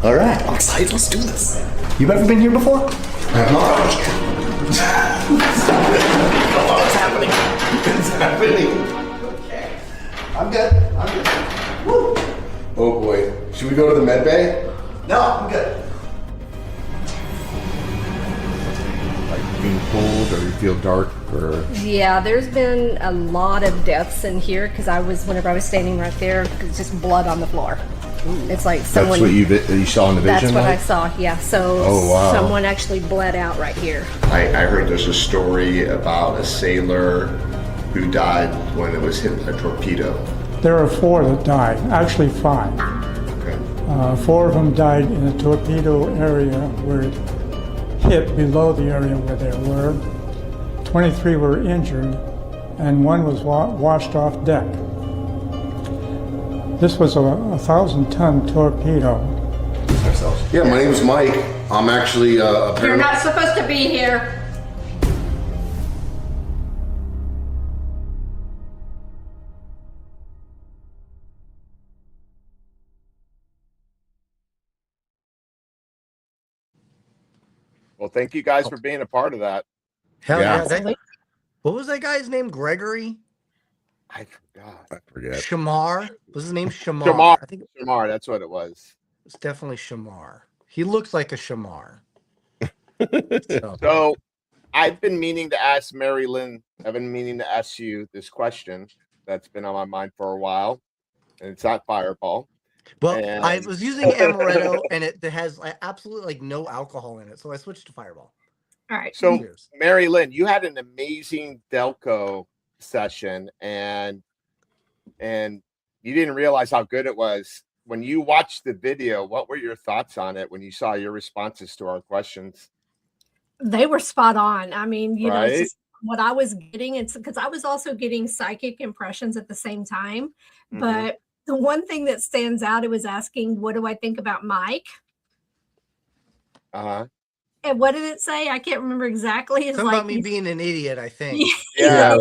All right, I'm excited. Let's do this. You've ever been here before? What's happening? happening? Okay. I'm good. Woo. Oh boy. Should we go to the med bay? No, I'm good. Like being cold, or you feel dark, or? Yeah, there's been a lot of deaths in here because whenever I was standing right there, it's just blood on the floor. It's like someone. That's what you saw in the vision? That's what I saw, yeah. So someone actually bled out right here. I heard there's a story about a sailor who died when it was hit by a torpedo. There are 4 that died, actually 5. Okay. 4 of them died in the torpedo area where it hit below the area where they were. 23 were injured, and 1 was washed off deck. This was a 1,000-ton torpedo. Yeah, my name is Mike. I'm actually a You're not supposed to be here. Well, thank you guys for being a part of that. Hell yeah. What was that guy's name? Gregory? I forgot. I forget. Shamar? Was his name Shamar? Shamar. I think Shamar, that's what it was. it's definitely Shamar. He looks like a Shamar. So I've been meaning to ask MaryLynn, I've been meaning to ask you this question that's been on my mind for a while, and it's not Fireball. Well, I was using amaretto, and it has absolutely like no alcohol in it, so I switched to Fireball. All right. So, MaryLynn, you had an amazing Delco session, and you didn't realize how good it was. When you watched the video, what were your thoughts on it when you saw your responses to our questions? They were spot on. I mean, you know, Right? it's just what I was getting. It's because I was also getting psychic impressions at the same time. But the one thing that stands out, it was asking, what do I think about Mike? Uh-huh. And what did it say? I can't remember exactly. It's Something like about me being an idiot, I think. Yeah.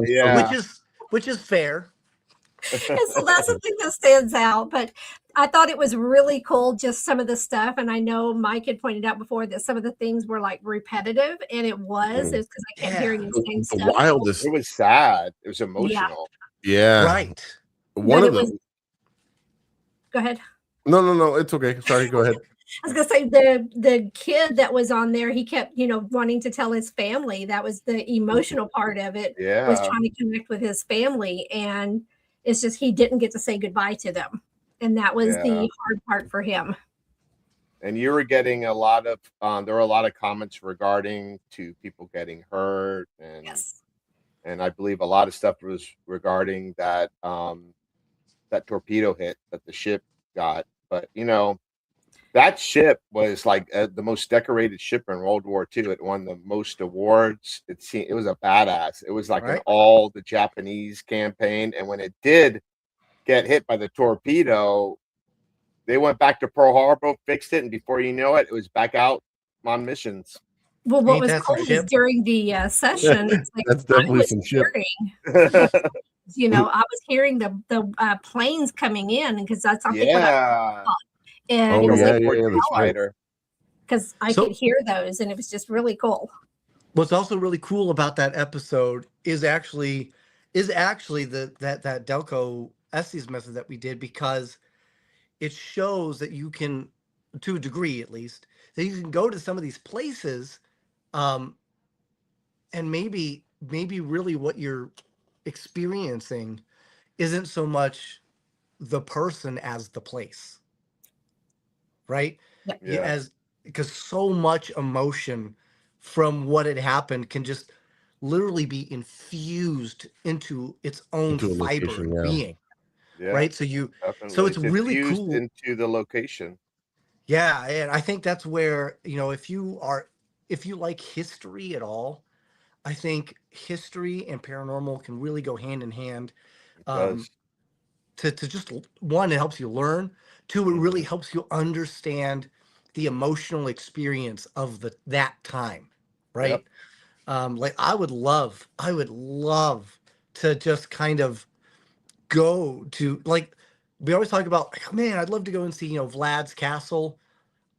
Which is fair. And so that's the thing that stands out. But I thought it was really cool, just some of the stuff. And I know Mike had pointed out before that some of the things were like repetitive, and it was. It's because I kept hearing the same stuff. The wildest. It was sad. It was emotional. Yeah. Right. One of them. Go ahead. No. It's okay. Sorry. Go ahead. I was gonna say the kid that was on there, he kept, wanting to tell his family. That was the emotional part of it. Yeah. Was trying to connect with his family, and it's just he didn't get to say goodbye to them, and that was the hard part for him. And you were getting a lot of there were a lot of comments regarding to people getting hurt, and and I believe a lot of stuff was regarding that that torpedo hit that the ship got. But that ship was like the most decorated ship in World War II. It won the most awards. It was a badass. It was like an all the Japanese campaign. And when it did get hit by the torpedo, they went back to Pearl Harbor, fixed it, and before you know it, it was back out on missions. Well, what was cool is during the session, it's like that's definitely some ship. I was hearing the planes coming in because that's something. And it was like because I could hear those, and it was just really cool. What's also really cool about that episode is actually that Delco Estes method that we did, because it shows that you can, to a degree at least, that you can go to some of these places, and maybe really what you're experiencing isn't so much the person as the place. Right? Yeah. Because so much emotion from what had happened can just literally be infused into its own fiber of being. Yeah. Right? So so it's really cool into the location. Yeah, and I think that's where, if you like history at all, I think history and paranormal can really go hand in hand. To just, one, it helps you learn. 2, it really helps you understand the emotional experience of that time, right? Yep. Like I would love to just kind of go to, like, we always talk about, man, I'd love to go and see, Vlad's castle.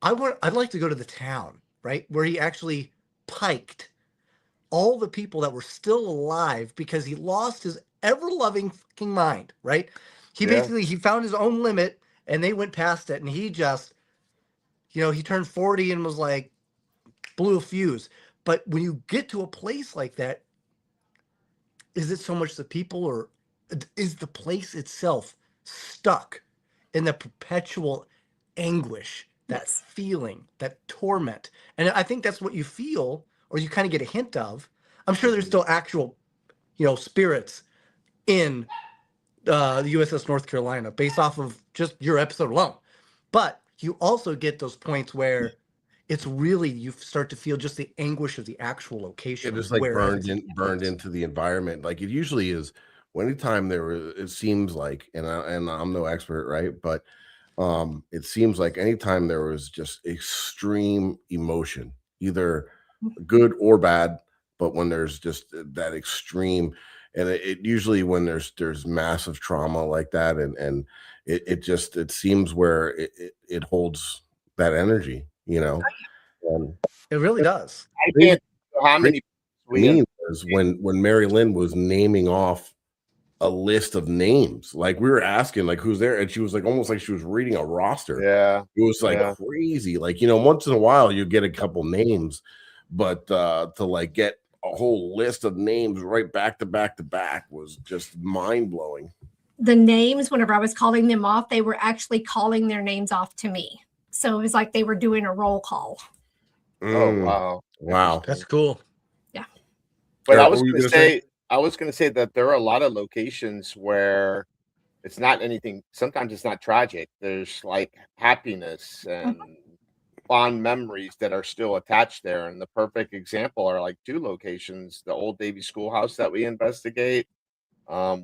I'd like to go to the town, right, where he actually piked all the people that were still alive because he lost his ever-loving fucking mind, right? He basically, he found his own limit and they went past it, and he just, he turned 40 and was like, blew a fuse. But when you get to a place like that, is it so much the people, or is the place itself stuck in the perpetual anguish, that feeling, that torment? And I think that's what you feel, or you kind of get a hint of. I'm sure there's still actual, spirits in the USS North Carolina based off of just your episode alone. But you also get those points where it's really, you start to feel just the anguish of the actual location. It is like burned into the environment. Like it usually is. Anytime it seems like, and I'm no expert, right? But it seems like anytime there was just extreme emotion, either good or bad, but when there's just that extreme, and it usually when there's massive trauma like that, and it seems where it holds that energy, And it really does. I can't know how many was when MaryLynn was naming off a list of names. Like we were asking, like, who's there, and she was like almost like she was reading a roster. Yeah, it was like crazy. Like, once in a while you get a couple names, but to like get a whole list of names right back to back to back was just mind-blowing. The names, whenever I was calling them off, they were actually calling their names off to me. So it was like they were doing a roll call. Oh, wow, that's cool. Yeah, but I was going to say that there are a lot of locations where it's not anything. Sometimes it's not tragic. There's like happiness and fond memories that are still attached there. And the perfect example are like two locations: the old Davie Schoolhouse that we investigate.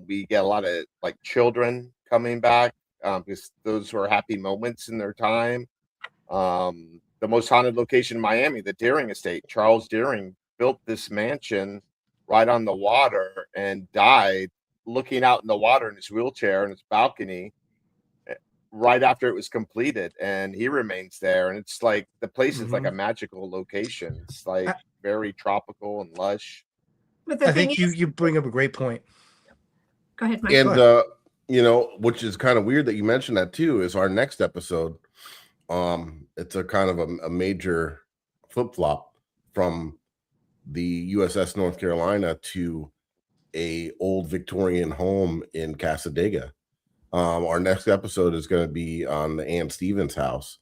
We get a lot of like children coming back because those were happy moments in their time. The most haunted location in Miami, the Deering Estate. Charles Deering built this mansion right on the water and died looking out in the water in his wheelchair in his balcony right after it was completed, and he remains there. And it's like the place is like a magical location. It's like very tropical and lush. But I think you bring up a great point. Go ahead, Mike. And which is kind of weird that you mentioned that too, is our next episode. It's a kind of a major flip-flop from the USS North Carolina to a old Victorian home in Casadega. Our next episode is going to be on the Ann Stevens house,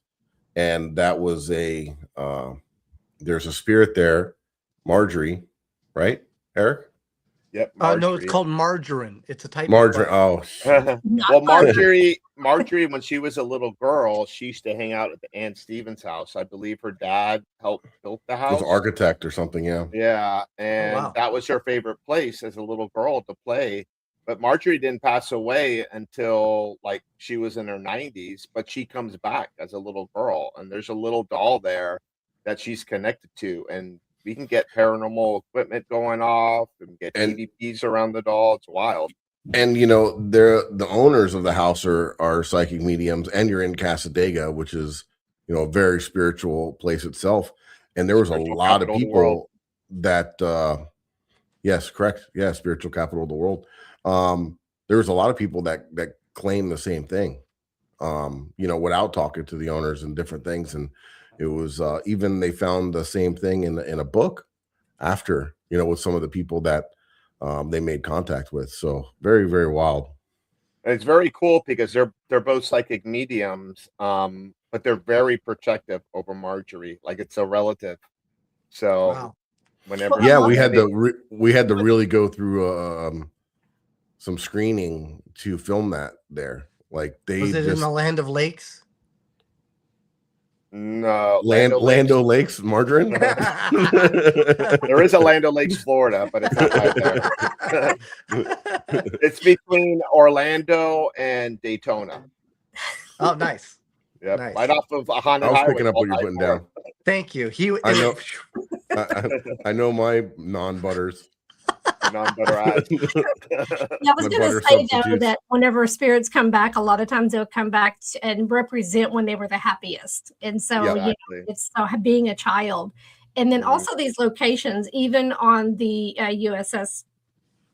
and that was there's a spirit there, Marjorie, right, Eric? Yep. No, it's called margarine. It's a type margarine. Of well, Marjorie, when she was a little girl, she used to hang out at the Ann Stevens house. I believe her dad helped build the house. He was an architect or something, yeah. Yeah, and that was her favorite place as a little girl to play. But Marjorie didn't pass away until like she was in her 90s, but she comes back as a little girl, and there's a little doll there that she's connected to, and we can get paranormal equipment going off and get EVPs around the doll. It's wild. And they're the owners of the house are psychic mediums, and you're in Casadega, which is a very spiritual place itself. And there was a lot of people that yes, correct, yeah, spiritual capital of the world. There was a lot of people that claim the same thing, without talking to the owners and different things. And it was even they found the same thing in a book after, with some of the people that they made contact with. So very, very wild. And it's very cool because they're both psychic mediums, but they're very protective over Marjorie, like it's a relative. So whenever we had to really go through some screening to film that there. Like was it in the Land of Lakes? No, Lando Lakes, margarine. There is a Lando Lakes, Florida, but it's not right there. It's between Orlando and Daytona. Oh, nice. Yeah, nice. Right off of a Haunted I was Highway. picking up what you're putting down. Thank you. I know. I know my non-butters. Non-butter eyes. I was going to say though that whenever spirits come back, a lot of times they'll come back and represent when they were the happiest, and so it's being a child. And then also these locations, even on the USS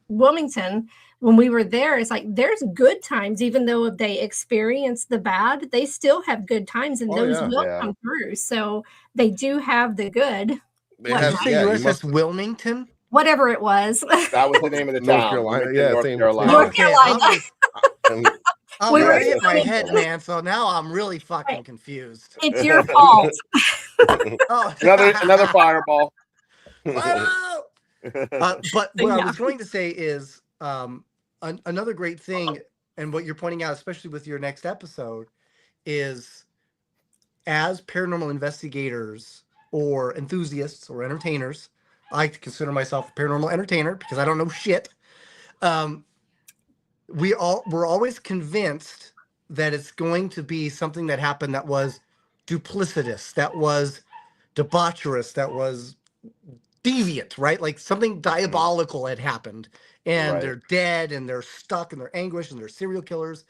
Wilmington, when we were there, it's like there's good times, even though if they experience the bad, they still have good times, and those will come through. So they do have the good. They have, USS Wilmington, whatever it was. That was the name of the North town. Carolina, North Carolina. North Carolina. I'm already hit my head, man. So now I'm really fucking confused. It's your fault. Oh, another fireball. But what I was going to say is another great thing, and what you're pointing out, especially with your next episode, is as paranormal investigators or enthusiasts or entertainers. I like to consider myself a paranormal entertainer because I don't know shit. We're always convinced that it's going to be something that happened that was duplicitous, that was debaucherous, that was deviant, right? Like something diabolical had happened, and they're dead, and they're stuck in their anguish, and they're serial killers.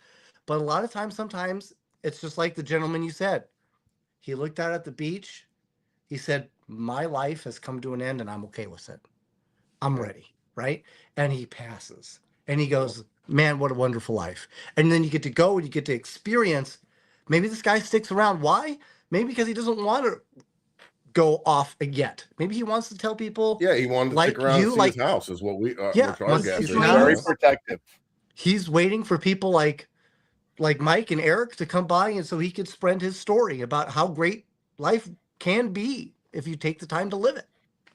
But a lot of times, sometimes it's just like the gentleman you said. He looked out at the beach. He said, my life has come to an end, and I'm okay with it. I'm ready, right? And he passes, and he goes, man, what a wonderful life. And then you get to go and you get to experience. Maybe this guy sticks around. Why? Maybe because he doesn't want to go off yet. Maybe he wants to tell people. Yeah, he wanted to stick around and see his house is what we very protective. He's waiting for people like Mike and Eric to come by, and so he could spread his story about how great life can be if you take the time to live it.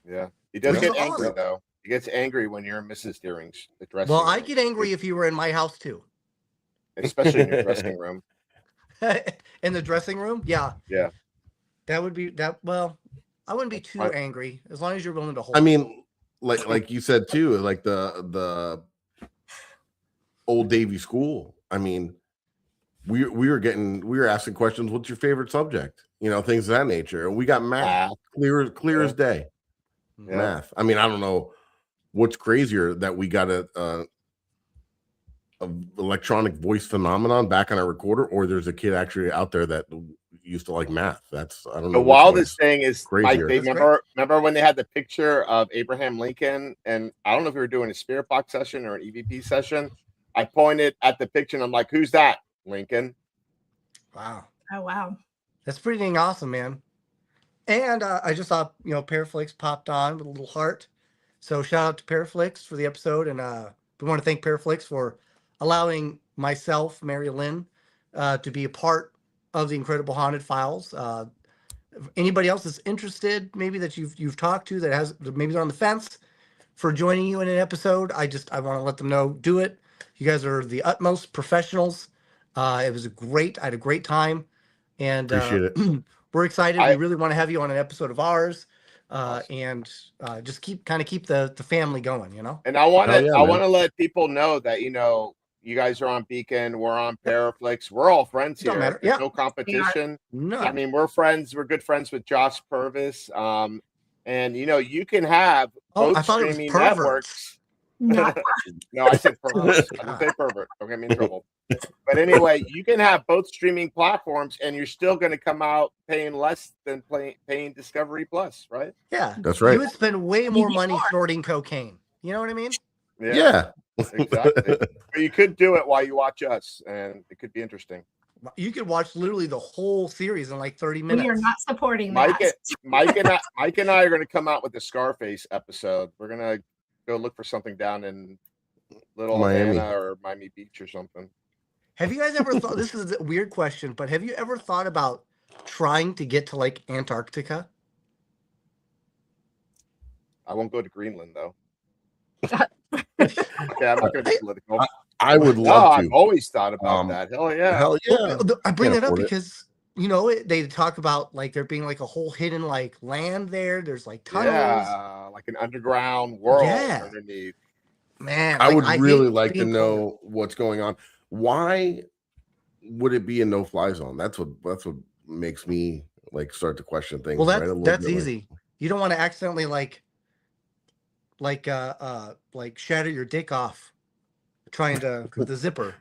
Yeah, he does get angry though. He gets angry when you're in Mrs. Deering's dressing room. I get angry if you were in my house too. Especially in your dressing room. In the dressing room? Yeah. Yeah. That would be that. Well, I wouldn't be too angry as long as you're willing to hold. I mean, like you said too, like the old Davy school. I mean, we were asking questions. What's your favorite subject? You know, things of that nature. And we got math clear as day. Yeah. Math. I mean, I don't know what's crazier, that we got a electronic voice phenomenon back on our recorder, or there's a kid actually out there that used to like math. That's, I don't know. The wildest thing is, Mike, they remember when they had the picture of Abraham Lincoln, and I don't know if we were doing a spirit box session or an EVP session. I pointed at the picture and I'm like, who's that? Lincoln. Wow. Oh, wow. That's pretty dang awesome, man. And I just saw, ParaFlixx popped on with a little heart. So shout out to ParaFlixx for the episode. And we want to thank ParaFlixx for allowing myself, MaryLynn, to be a part of the Incredible Haunted Files. Anybody else that's interested, maybe that you've talked to, that has, maybe they're on the fence for joining you in an episode, I want to let them know, do it. You guys are the utmost professionals. It was I had a great time, and appreciate it. We're excited. We really want to have you on an episode of ours, and just keep the family going, And I want to let people know that, you guys are on Beacon, we're on ParaFlixx, we're all friends here. There's no competition. No. I mean, we're friends. We're good friends with Josh Purvis. And you can have both streaming networks. No. No, I said pervert. I didn't say pervert. Don't get me in trouble. But anyway, you can have both streaming platforms, and you're still going to come out paying less than paying Discovery Plus, right? Yeah, that's right. You would spend way more money snorting cocaine. You know what I mean? Yeah. Exactly. But you could do it while you watch us, and it could be interesting. You could watch literally the whole series in like 30 minutes. We are not supporting Mike that. Mike and I are going to come out with the Scarface episode. We're going to go look for something down in Little Miami or Miami Beach or something. Have you guys ever thought, this is a weird question, but have you ever thought about trying to get to like Antarctica? I won't go to Greenland though. Okay, I'm not going to be political. I would love to. I've always thought about that. Hell yeah. Hell yeah. Well, I bring that up because they talk about like there being like a whole hidden like land there. There's like tunnels. Yeah, like an underground world underneath. Man, I would really like to know what's going on. Why would it be a no-fly zone? That's what makes me like start to question things. Well, that's easy. You don't want to accidentally like shatter your dick off trying to with the zipper.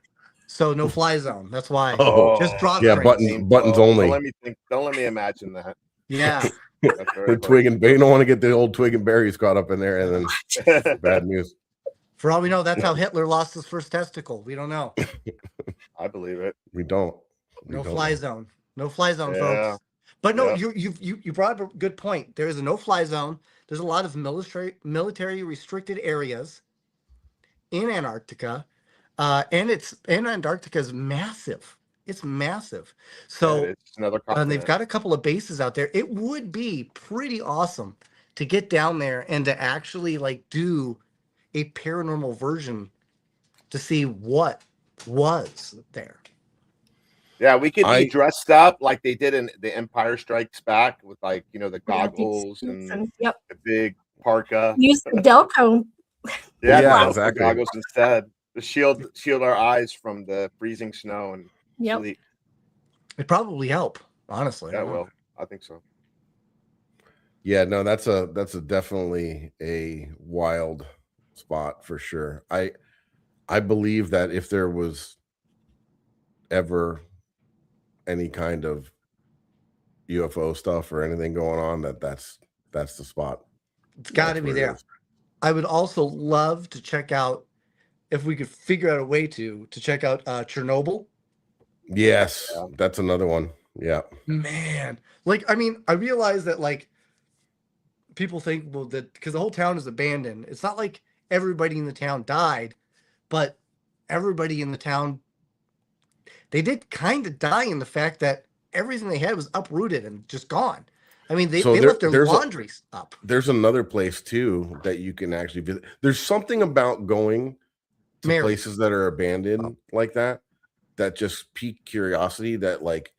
So no fly zone. That's why. Just drop. Yeah, buttons only. Don't let me imagine that. Yeah. The twig and berry. You don't want to get the old twig and berries caught up in there, and then bad news. For all we know, that's how Hitler lost his first testicle. We don't know. I believe it. We don't. No fly zone. No fly zone, Yeah. folks. But no, Yeah. you brought up a good point. There is a no fly zone. There's a lot of military restricted areas in Antarctica, and Antarctica is massive. It's massive. So it's another they've continent. got a couple of bases out there. It would be pretty awesome to get down there and to actually like do a paranormal version to see what was there. Yeah, we could be dressed up like they did in The Empire Strikes Back with like, you know, the goggles and yep. the big parka. Use the Delco. Yeah, exactly. Goggles instead. To shield our eyes from the freezing snow and sleet. It'd probably help, honestly. Yeah, well, I think so. Yeah, no, that's a definitely a wild spot for sure. I believe that if there was ever any kind of UFO stuff or anything going on, that's the spot. It's got to be there. I would also love to check out, if we could figure out a way to check out Chernobyl. Yes, that's another one. Yeah, man. Like, I mean, I realize that like people think, well, that because the whole town is abandoned, it's not like everybody in the town died, but everybody in the town, they did kind of die in the fact that everything they had was uprooted and just gone. I mean, they left their laundries up. There's another place too that you can actually visit. There's something about going to places that are abandoned like that just pique curiosity, that like,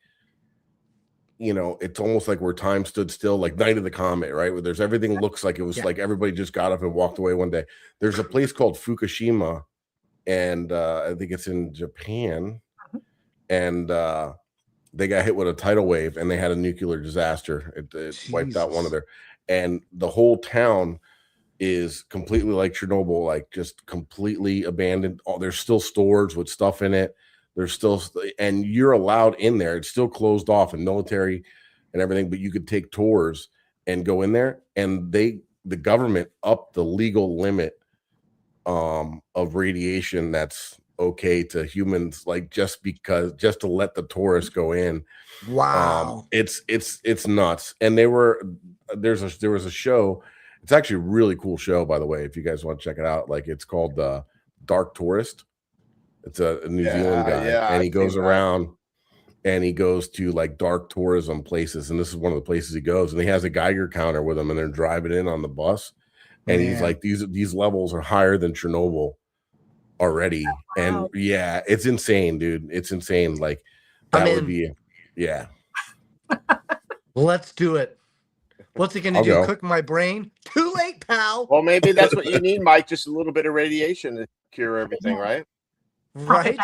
you know, it's almost like where time stood still, like Night of the Comet, right? Where there's everything looks like it was like everybody just got up and walked away one day. There's a place called Fukushima, and I think it's in Japan, and they got hit with a tidal wave and they had a nuclear disaster. It wiped out one of their, and the whole town is completely like Chernobyl, like just completely abandoned. There's still stores with stuff in it. There's still, and you're allowed in there. It's still closed off and military and everything, but you could take tours and go in there, and the government upped the legal limit of radiation that's okay to humans, like just to let the tourists go in. Wow. It's nuts. And there was a show. It's actually a really cool show, by the way, if you guys want to check it out. Like, it's called Dark Tourist. It's a New Zealand guy, and he goes around and he goes to like dark tourism places, and this is one of the places he goes, and he has a Geiger counter with him, and they're driving in on the bus, and he's like, these levels are higher than Chernobyl already. And yeah, it's insane, dude. It's insane. Like, that would be Let's do it. What's it gonna do? Cook my brain? Too late, pal. Well, maybe that's what you need, Mike. Just a little bit of radiation to cure everything, right? Right.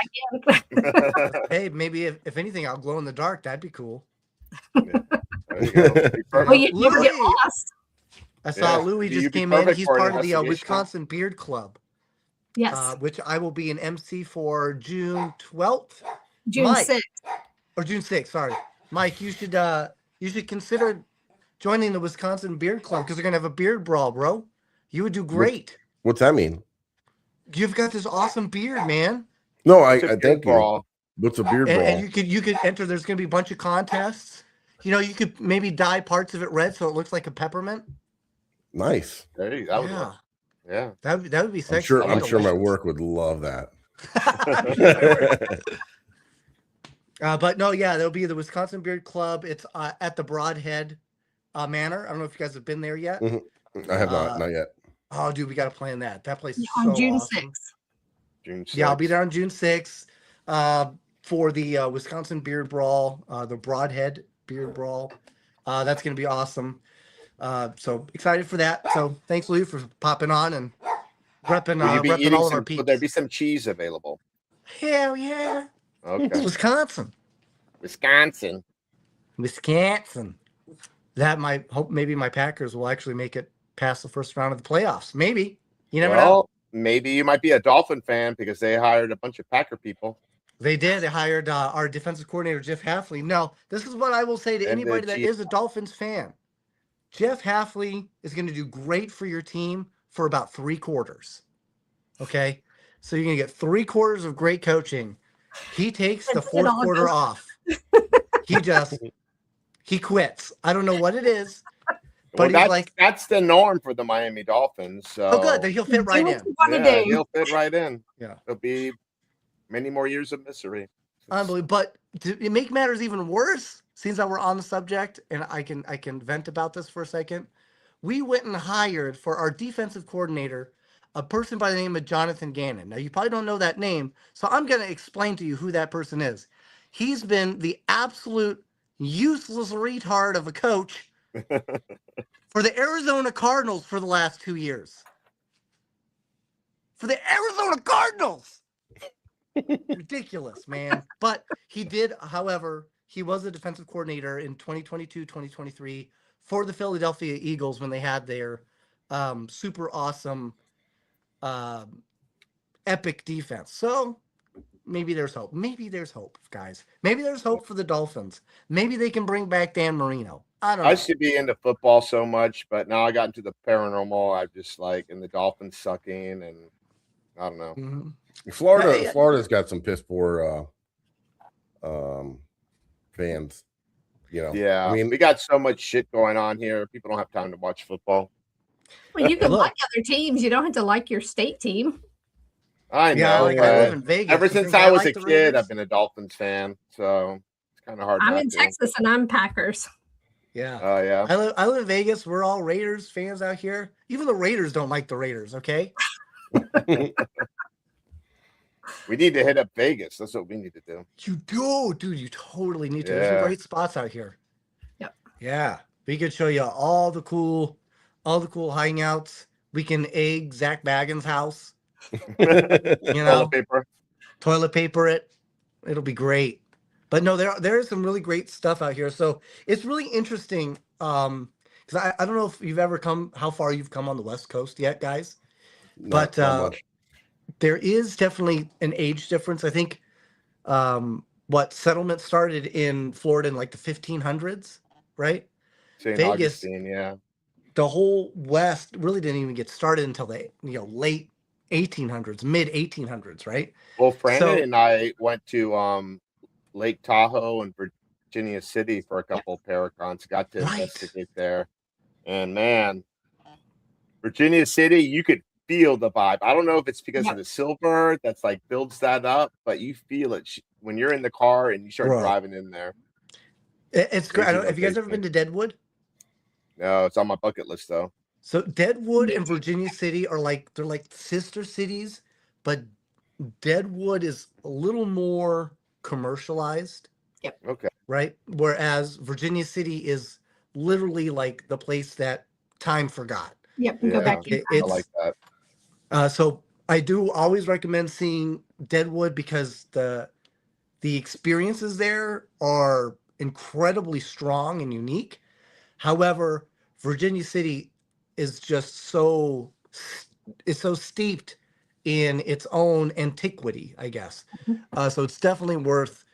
Hey, maybe if anything, I'll glow in the dark. That'd be cool. There you go. Well, you never get lost. I saw Louis just came in. He's part of the Wisconsin Beard Club. Yes. Which I will be an MC for June 12th. June 6th. Or June 6th, sorry. Mike, you should consider joining the Wisconsin Beard Club, because they're gonna have a beard brawl, bro. You would do great. What's that mean? You've got this awesome beard, man. No, I thank you. What's a beard brawl? And you could enter. There's gonna be a bunch of contests. You know, you could maybe dye parts of it red so it looks like a peppermint. Nice. There you go. Yeah. That would be sexy. I'm sure my work would love that. But no, there'll be the Wisconsin Beard Club. It's at the Broadhead Manor. I don't know if you guys have been there yet. Mm-hmm. I have not yet. Oh, dude, we got to plan that. That place is on so June awesome. 6th. June 6th. Yeah, I'll be there on June 6th for the Wisconsin Beard Brawl, the Broadhead Beard Brawl. That's going to be awesome. So excited for that. So thanks, Lou, for popping on and repping all of our peeps. Will there be some cheese available? Hell yeah. Okay. Wisconsin. That might hope maybe my Packers will actually make it past the first round of the playoffs. Maybe. You never know. Maybe you might be a Dolphin fan because they hired a bunch of Packer people. They did. They hired our defensive coordinator, Jeff Hafley. No, this is what I will say to anybody that is a Dolphins fan. Jeff Hafley is going to do great for your team for about 3 quarters. Okay. So you're going to get 3 quarters of great coaching. He takes the And it 4th all quarter goes- off. He quits. I don't know what it is, Well, but he's like, that's the norm for the Miami Dolphins. So oh, good. Then he'll fit right Do in. what you wanna yeah, do. he'll fit right in. Yeah. It'll be many more years of misery. Unbelievable. But to make matters even worse, since that we're on the subject, and I can vent about this for a second, we went and hired for our defensive coordinator a person by the name of Jonathan Gannon. Now, you probably don't know that name, so I'm going to explain to you who that person is. He's been the absolute useless retard of a coach for the Arizona Cardinals for the last 2 years. For the Arizona Cardinals! Ridiculous, man. But he did, however, he was a defensive coordinator in 2022, 2023 for the Philadelphia Eagles when they had their super awesome epic defense. So maybe there's hope. Maybe there's hope, guys. Maybe there's hope for the Dolphins. Maybe they can bring back Dan Marino. I don't know. I used to be into football so much, but now I got into the paranormal. I just like, and the Dolphins sucking, and I don't know. Mm-hmm. Florida's got some piss poor fans. You know. Yeah, I mean, we got so much shit going on here. People don't have time to watch football. Well, you can like other teams. You don't have to like your state team. I know. Yeah, like I live in Vegas. Ever You since think I was like a the kid, Raiders? I've been a Dolphins fan, so it's kind of hard. I'm not in to. Texas and I'm Packers. Yeah. Oh yeah. I live in Vegas. We're all Raiders fans out here. Even the Raiders don't like the Raiders, okay? We need to hit up Vegas. That's what we need to do. You do, dude. You totally need to. There's some great spots out here. Yep. Yeah. We could show you all the cool hangouts. We can egg Zach Baggins' house. You know, toilet paper it. It'll be great. But no, there is some really great stuff out here. So it's really interesting. Because I don't know if you've ever how far you've come on the West Coast yet, guys. Not much. There is definitely an age difference. I think settlement started in Florida in like the 1500s, right? St. Vegas, Augustine, yeah. The whole West really didn't even get started until the late 1800s, mid 1800s, right? Well, Brandon and I went to Lake Tahoe and Virginia City for a couple of Paracons. Got to investigate there, and man, Virginia City, you could feel the vibe. I don't know if it's because of the silver that's like builds that up, but you feel it when you're in the car and you start driving in there. It's great. Have you guys ever been to Deadwood? No, it's on my bucket list though. So Deadwood and Virginia City are they're like sister cities, but Deadwood is a little more commercialized. Yep. Okay. Right? Whereas Virginia City is literally like the place that time forgot. Yep. Go back. I like that. So I do always recommend seeing Deadwood because the experiences there are incredibly strong and unique. However, Virginia City is just so steeped in its own antiquity, I guess. So it's definitely worth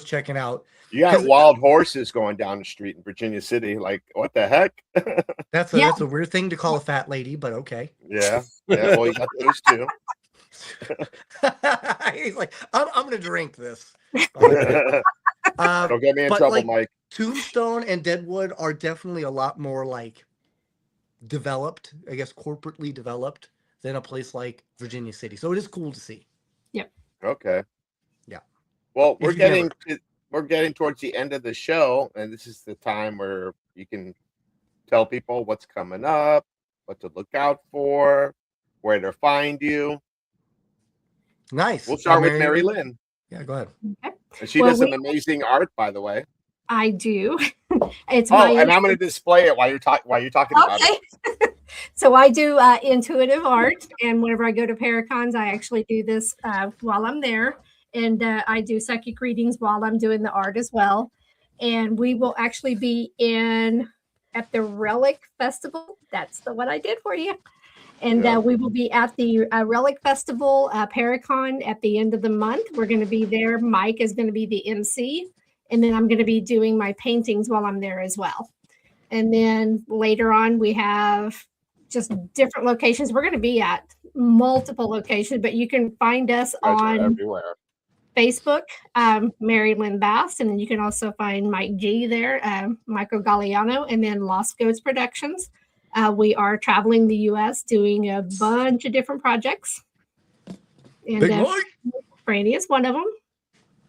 checking out. You got wild horses going down the street in Virginia City. Like, what the heck? That's a weird thing to call a fat lady, but okay. Yeah. Well, you got those too. He's like, I'm gonna drink this. Don't get me in trouble, Mike. Tombstone and Deadwood are definitely a lot more like developed, I guess, corporately developed than a place like Virginia City. So it is cool to see. Yep. Okay. Yeah. Well, we're getting towards the end of the show, and this is the time where you can tell people what's coming up, what to look out for, where to find you. Nice. We'll start with MaryLynn. Yeah, go ahead. Okay. And she does some amazing art, by the way. I do. It's and I'm going to display it while you're talking about it. So I do intuitive art, and whenever I go to Paracons, I actually do this while I'm there, and I do psychic readings while I'm doing the art as well. And we will actually be at the Relic Festival. That's the one I did for you. And we will be at the Relic Festival, Paracon, at the end of the month. We're going to be there. Mike is going to be the MC. And then I'm going to be doing my paintings while I'm there as well. And then later on, we have just different locations we're going to be at multiple locations, but you can find us on everywhere. Facebook, MaryLynn Bast, and then you can also find Mike G there, Michael Gagliano, and then Lost Goats Productions. We are traveling the U.S. doing a bunch of different projects. And Big Mike. Franny is one of them.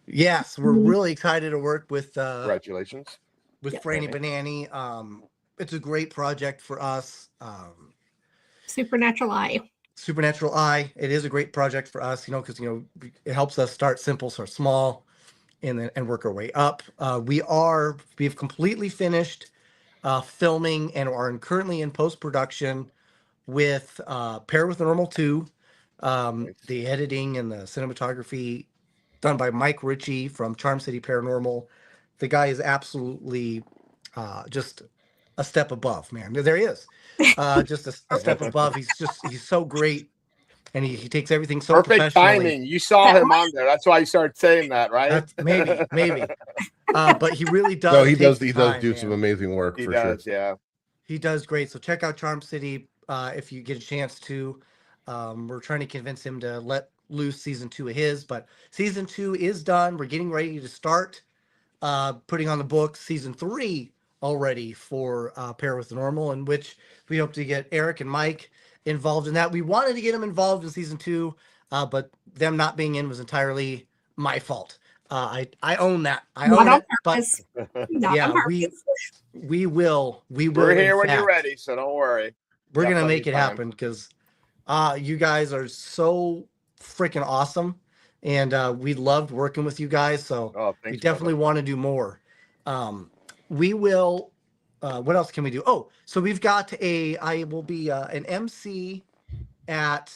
Yes, we're really excited to work with Congratulations. With Franny Banani. It's a great project for us. Supernatural Eye. Supernatural Eye. It is a great project for us, because it helps us start simple, start small, and work our way up. We've completely finished filming and are currently in post-production with Pair with the Normal 2. The editing and the cinematography done by Mike Ritchie from Charm City Paranormal. The guy is absolutely just a step above, man. There he is. Just a step above. He's so great. And he takes everything so perfect professionally. timing. You saw him on there. That's why you started saying that, right? Maybe. But he really does. No, he does do some amazing work. He for does, sure. yeah. He does great. So check out Charm City if you get a chance to. We're trying to convince him to let loose season 2 of his, but season 2 is done. We're getting ready to start putting on the books season 3 already for Pair with the Normal, in which we hope to get Eric and Mike involved in that. We wanted to get them involved in season 2, but them not being in was entirely my fault. I own that. I own it. But yeah, we will. We're here when you're ready, so don't worry. We're gonna make it happen because you guys are so freaking awesome, and we loved working with you guys. So we definitely want to do more. We will. What else can we do? Oh, so we've got I will be an MC at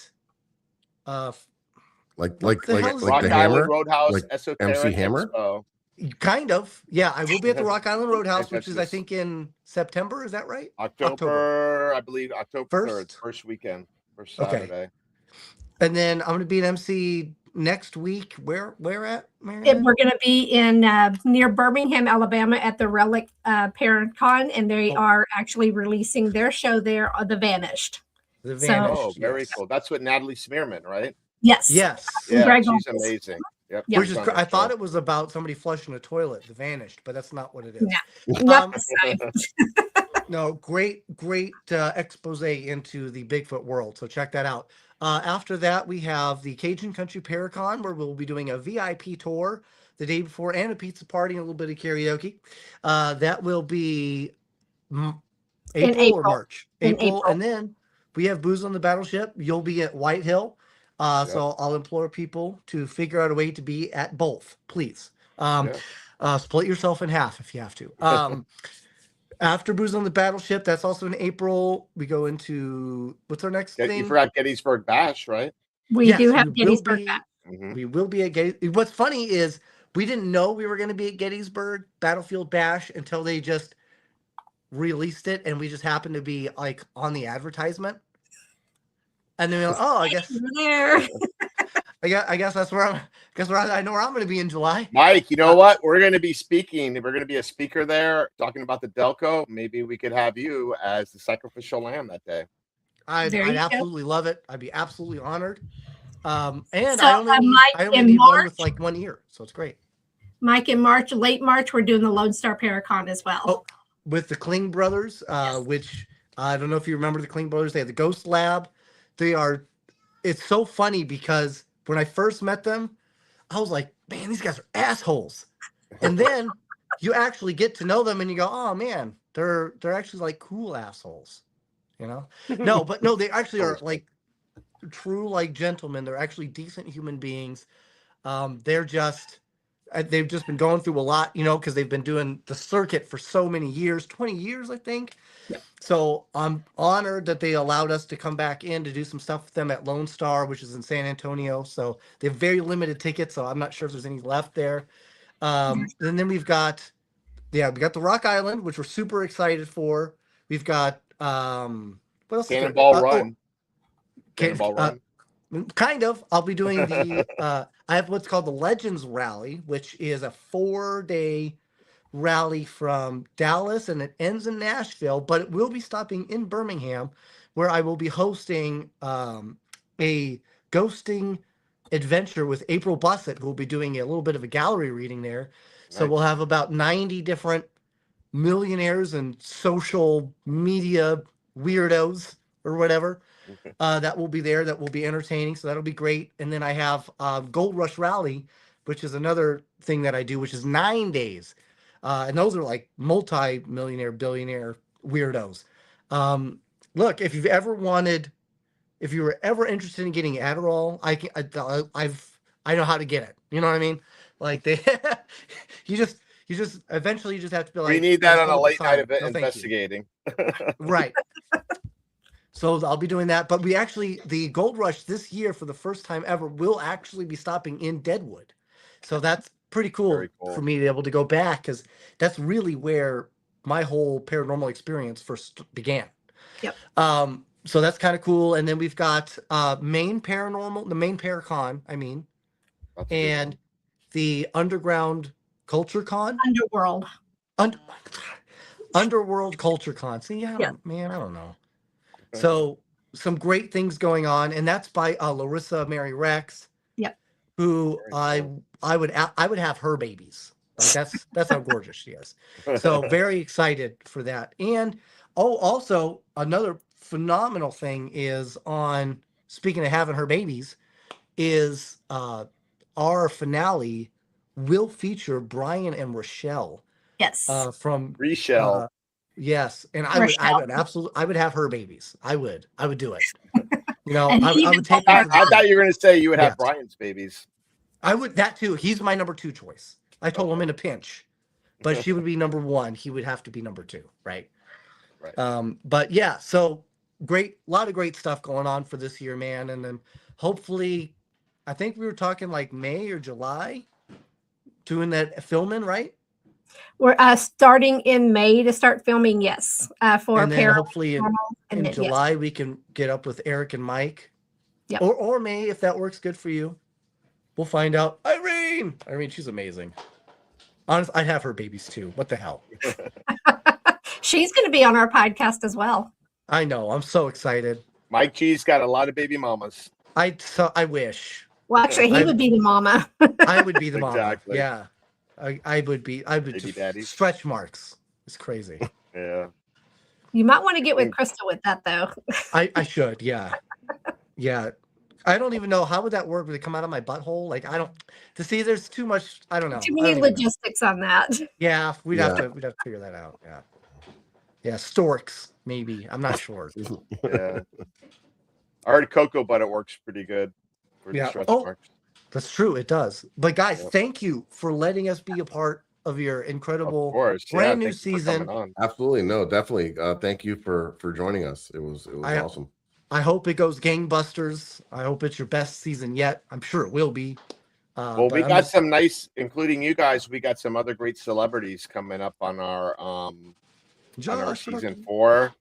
like Rock the Island Hammer Roadhouse, like Esoteric MC Hammer. Expo. Kind of, yeah. I will be at the Rock Island Roadhouse, which is I think in September. Is that right? October. I believe October 3rd, first weekend, first Saturday. Okay. And then I'm going to be an MC next week. Where at, Mary? We're going to be in near Birmingham, Alabama, at the Relic Parent Con, and they are actually releasing their show there, The Vanished. The Vanished. Oh, very cool. That's with Natalie Smearman, right? Yes. Yes. Yeah, she's amazing. Yep. Yeah. Which is, I thought it was about somebody flushing a toilet, The Vanished, but that's not what it is. No, great expose into the Bigfoot world. So check that out. After that, we have the Cajun Country Paracon, where we'll be doing a VIP tour the day before and a pizza party and a little bit of karaoke. That will be April or March? April. And then we have Booze on the Battleship. You'll be at White Hill. So I'll implore people to figure out a way to be at both, please. Split yourself in half if you have to. After Booze on the Battleship, that's also in April. We go into what's our next thing? You forgot Gettysburg Bash, right? We do have Gettysburg Bash. We will be at Gettysburg. What's funny is we didn't know we were going to be at Gettysburg Battlefield Bash until they just released it, and we just happened to be like on the advertisement. And then we're like, oh, I guess there. I guess that's where I know where I'm going to be in July. Mike, you know what? We're going to be speaking. We're going to be a speaker there talking about the Delco. Maybe we could have you as the sacrificial lamb that day. I'd absolutely love it. I'd be absolutely honored. And so, I only need one with like one ear, so it's great. Mike, in March, late March, we're doing the Lone Star Paracon as well. Oh, with the Kling brothers, which I don't know if you remember the Kling brothers. They have the Ghost Lab. It's so funny because when I first met them, I was like, man, these guys are assholes. And then you actually get to know them and you go, oh man, they're actually like cool assholes, No, they actually are like true, like gentlemen. They're actually decent human beings. They've just been going through a lot, because they've been doing the circuit for so many years, 20 years, I think. Yep. So I'm honored that they allowed us to come back in to do some stuff with them at Lone Star, which is in San Antonio. So they have very limited tickets, so I'm not sure if there's any left there. And then we got the Rock Island, which we're super excited for. We've got what else? Cannonball Run. Cannonball Run. Kind of. I'll be doing the I have what's called the Legends Rally, which is a 4-day rally from Dallas, and it ends in Nashville, but it will be stopping in Birmingham, where I will be hosting a ghosting adventure with April Bussett, who will be doing a little bit of a gallery reading there. So Nice. we'll have about 90 different millionaires and social media weirdos or whatever that will be there, that will be entertaining. So that'll be great. And then I have Gold Rush Rally, which is another thing that I do, which is 9 days. And those are like multi-millionaire, billionaire weirdos. Look, if you were ever interested in getting Adderall, I know how to get it. You know what I mean? Like you just eventually you just have to be like, we need that on a "Oh, late sorry. night event No, thank you." investigating. Right. So I'll be doing that. But the Gold Rush this year, for the first time ever, will actually be stopping in Deadwood. So that's pretty cool, Very cool. for me to be able to go back, because that's really where my whole paranormal experience first began. Yep. So that's kind of cool. And then we've got Maine Paranormal, the Maine Paracon, That's a good and one. the Underground Culture Con. Underworld. Underworld Culture Con. See, I don't know. So some great things going on, and that's by Larissa Mary Rex. Yep. Who Very cool. I would have her babies. Like that's how gorgeous she is. So very excited for that. And also another phenomenal thing is on, speaking of having her babies, is our finale will feature Brian and Rochelle. Yes. From Reshell. Yes, and I would have her babies. I would do it. You know, And I he would take. I thought you were going to say you would have Yes. Brian's babies. I would that too. He's my number 2 choice. I told him in a pinch, but she would be number 1. He would have to be number 2, right? Right. But yeah, so a lot of great stuff going on for this year, man. And then hopefully, I think we were talking like May or July, doing that filming, right? We're starting in May to start filming, yes. For And then hopefully in then, July we can get up with Eric and Mike. Yep. Or May, if that works good for you. We'll find out. Irene, she's amazing. Honestly, I'd have her babies too. What the hell? She's going to be on our podcast as well. I know. I'm so excited. Mike G's got a lot of baby mamas. I wish. Well, actually, he would be the mama. I would be the mama. Exactly. Yeah. I would Baby just daddies. stretch marks. It's crazy. Yeah. You might want to get with Crystal with that, though. I should. Yeah. Yeah. I don't even know how would that work. Would it come out of my butthole? Like, there's too much. I don't know. Too many logistics on that. Yeah. We'd have to figure that out. Yeah. Yeah. Storks, maybe. I'm not sure. Yeah. I heard cocoa butter works pretty good for the stretch marks. That's true. It does. But guys, thank you for letting us be a part of your incredible brand new season. Absolutely. No, definitely. Thank you for joining us. It was awesome. I hope it goes gangbusters. I hope it's your best season yet. I'm sure it will be. Well, we got some nice, including you guys, we got some other great celebrities coming up on our season 4.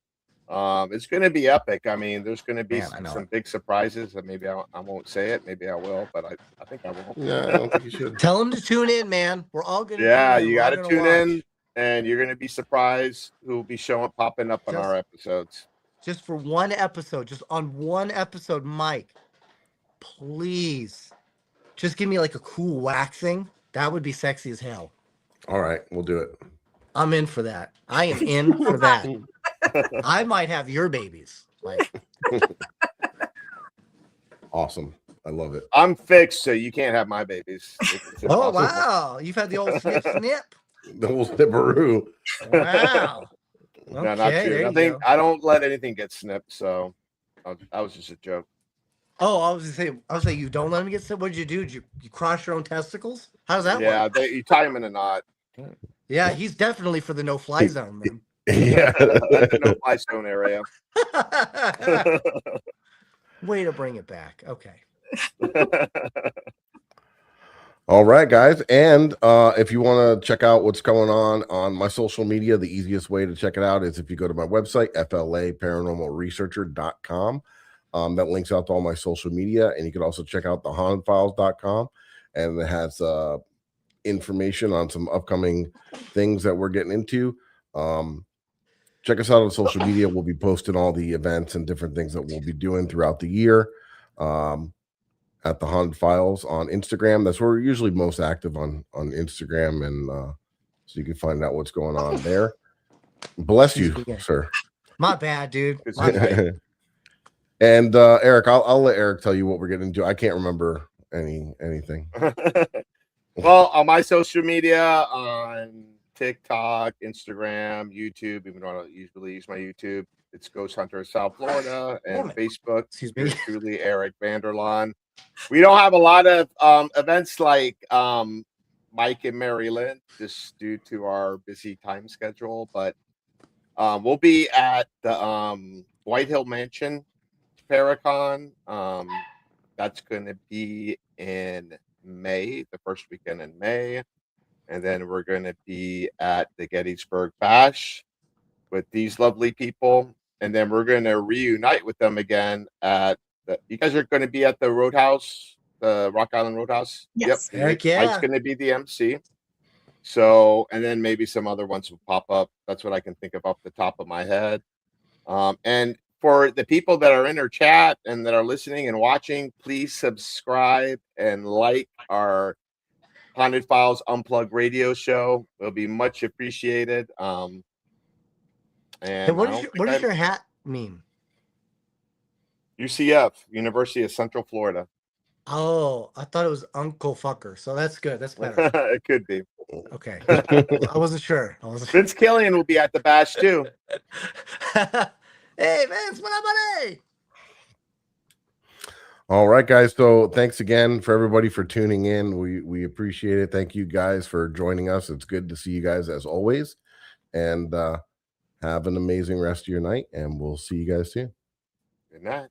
It's going to be epic. I mean, there's going to be some big surprises. And maybe I won't say it. Maybe I will, but I think I will. Yeah, I don't think you should. Tell them to tune in, man. We're all going to. Yeah, you got to tune in, and you're going to be surprised who will be popping up on our episodes. Just for one episode, just on one episode, Mike, please, just give me like a cool waxing. That would be sexy as hell. All right, we'll do it. I'm in for that. I am in for that. I might have your babies. Like, awesome. I love it. I'm fixed, so you can't have my babies. Oh, wow. You've had the old snip. The old snipperoo. Wow. No, not true. I don't let anything get snipped, so that was just a joke. Oh, I was saying you don't let them get snipped. What did you do? Did you cross your own testicles? How does that work? Yeah, you tie them in a knot. Yeah, he's definitely for the no-fly zone, man. Yeah, that's the no-fly zone area. Way to bring it back. Okay. All right, guys. And if you want to check out what's going on my social media, the easiest way to check it out is if you go to my website, flaparanormalresearcher.com. That links out to all my social media. And you can also check out the hauntedfiles.com. And it has information on some upcoming things that we're getting into. Check us out on social media. We'll be posting all the events and different things that we'll be doing throughout the year. at the Haunted Files on Instagram. That's where we're usually most active on Instagram, and so you can find out what's going on there. Bless you, sir. My bad, dude. My bad. And Eric, I'll let Eric tell you what we're getting into. I can't remember anything. Well, on my social media, on TikTok, Instagram, YouTube, even though I don't usually use my YouTube, it's Ghost Hunter South Florida, and Facebook. Excuse me. Yours truly, Eric Vanderlaan. We don't have a lot of events like Mike and MaryLynn, just due to our busy time schedule, but we'll be at the White Hill Mansion Paracon. That's going to be in May, the first weekend in May. And then we're going to be at the Gettysburg Bash with these lovely people. And then we're going to reunite with them again at you guys are going to be at the Roadhouse, the Rock Island Roadhouse. Yes. Yep. Heck yeah. Mike's going to be the MC. So, and then maybe some other ones will pop up. That's what I can think of off the top of my head. And for the people that are in our chat and that are listening and watching, please subscribe and like our Haunted Files Unplugged radio show. It'll be much appreciated. And Hey, what does your hat mean? UCF, University of Central Florida. Oh, I thought it was Uncle Fucker. So that's good. That's better. It could be. Okay. I wasn't sure. Vince Killian will be at the bash too. Hey, Vince, what up, buddy? All right, guys. So thanks again for everybody for tuning in. We appreciate it. Thank you guys for joining us. It's good to see you guys as always. And have an amazing rest of your night. And we'll see you guys soon. Good night.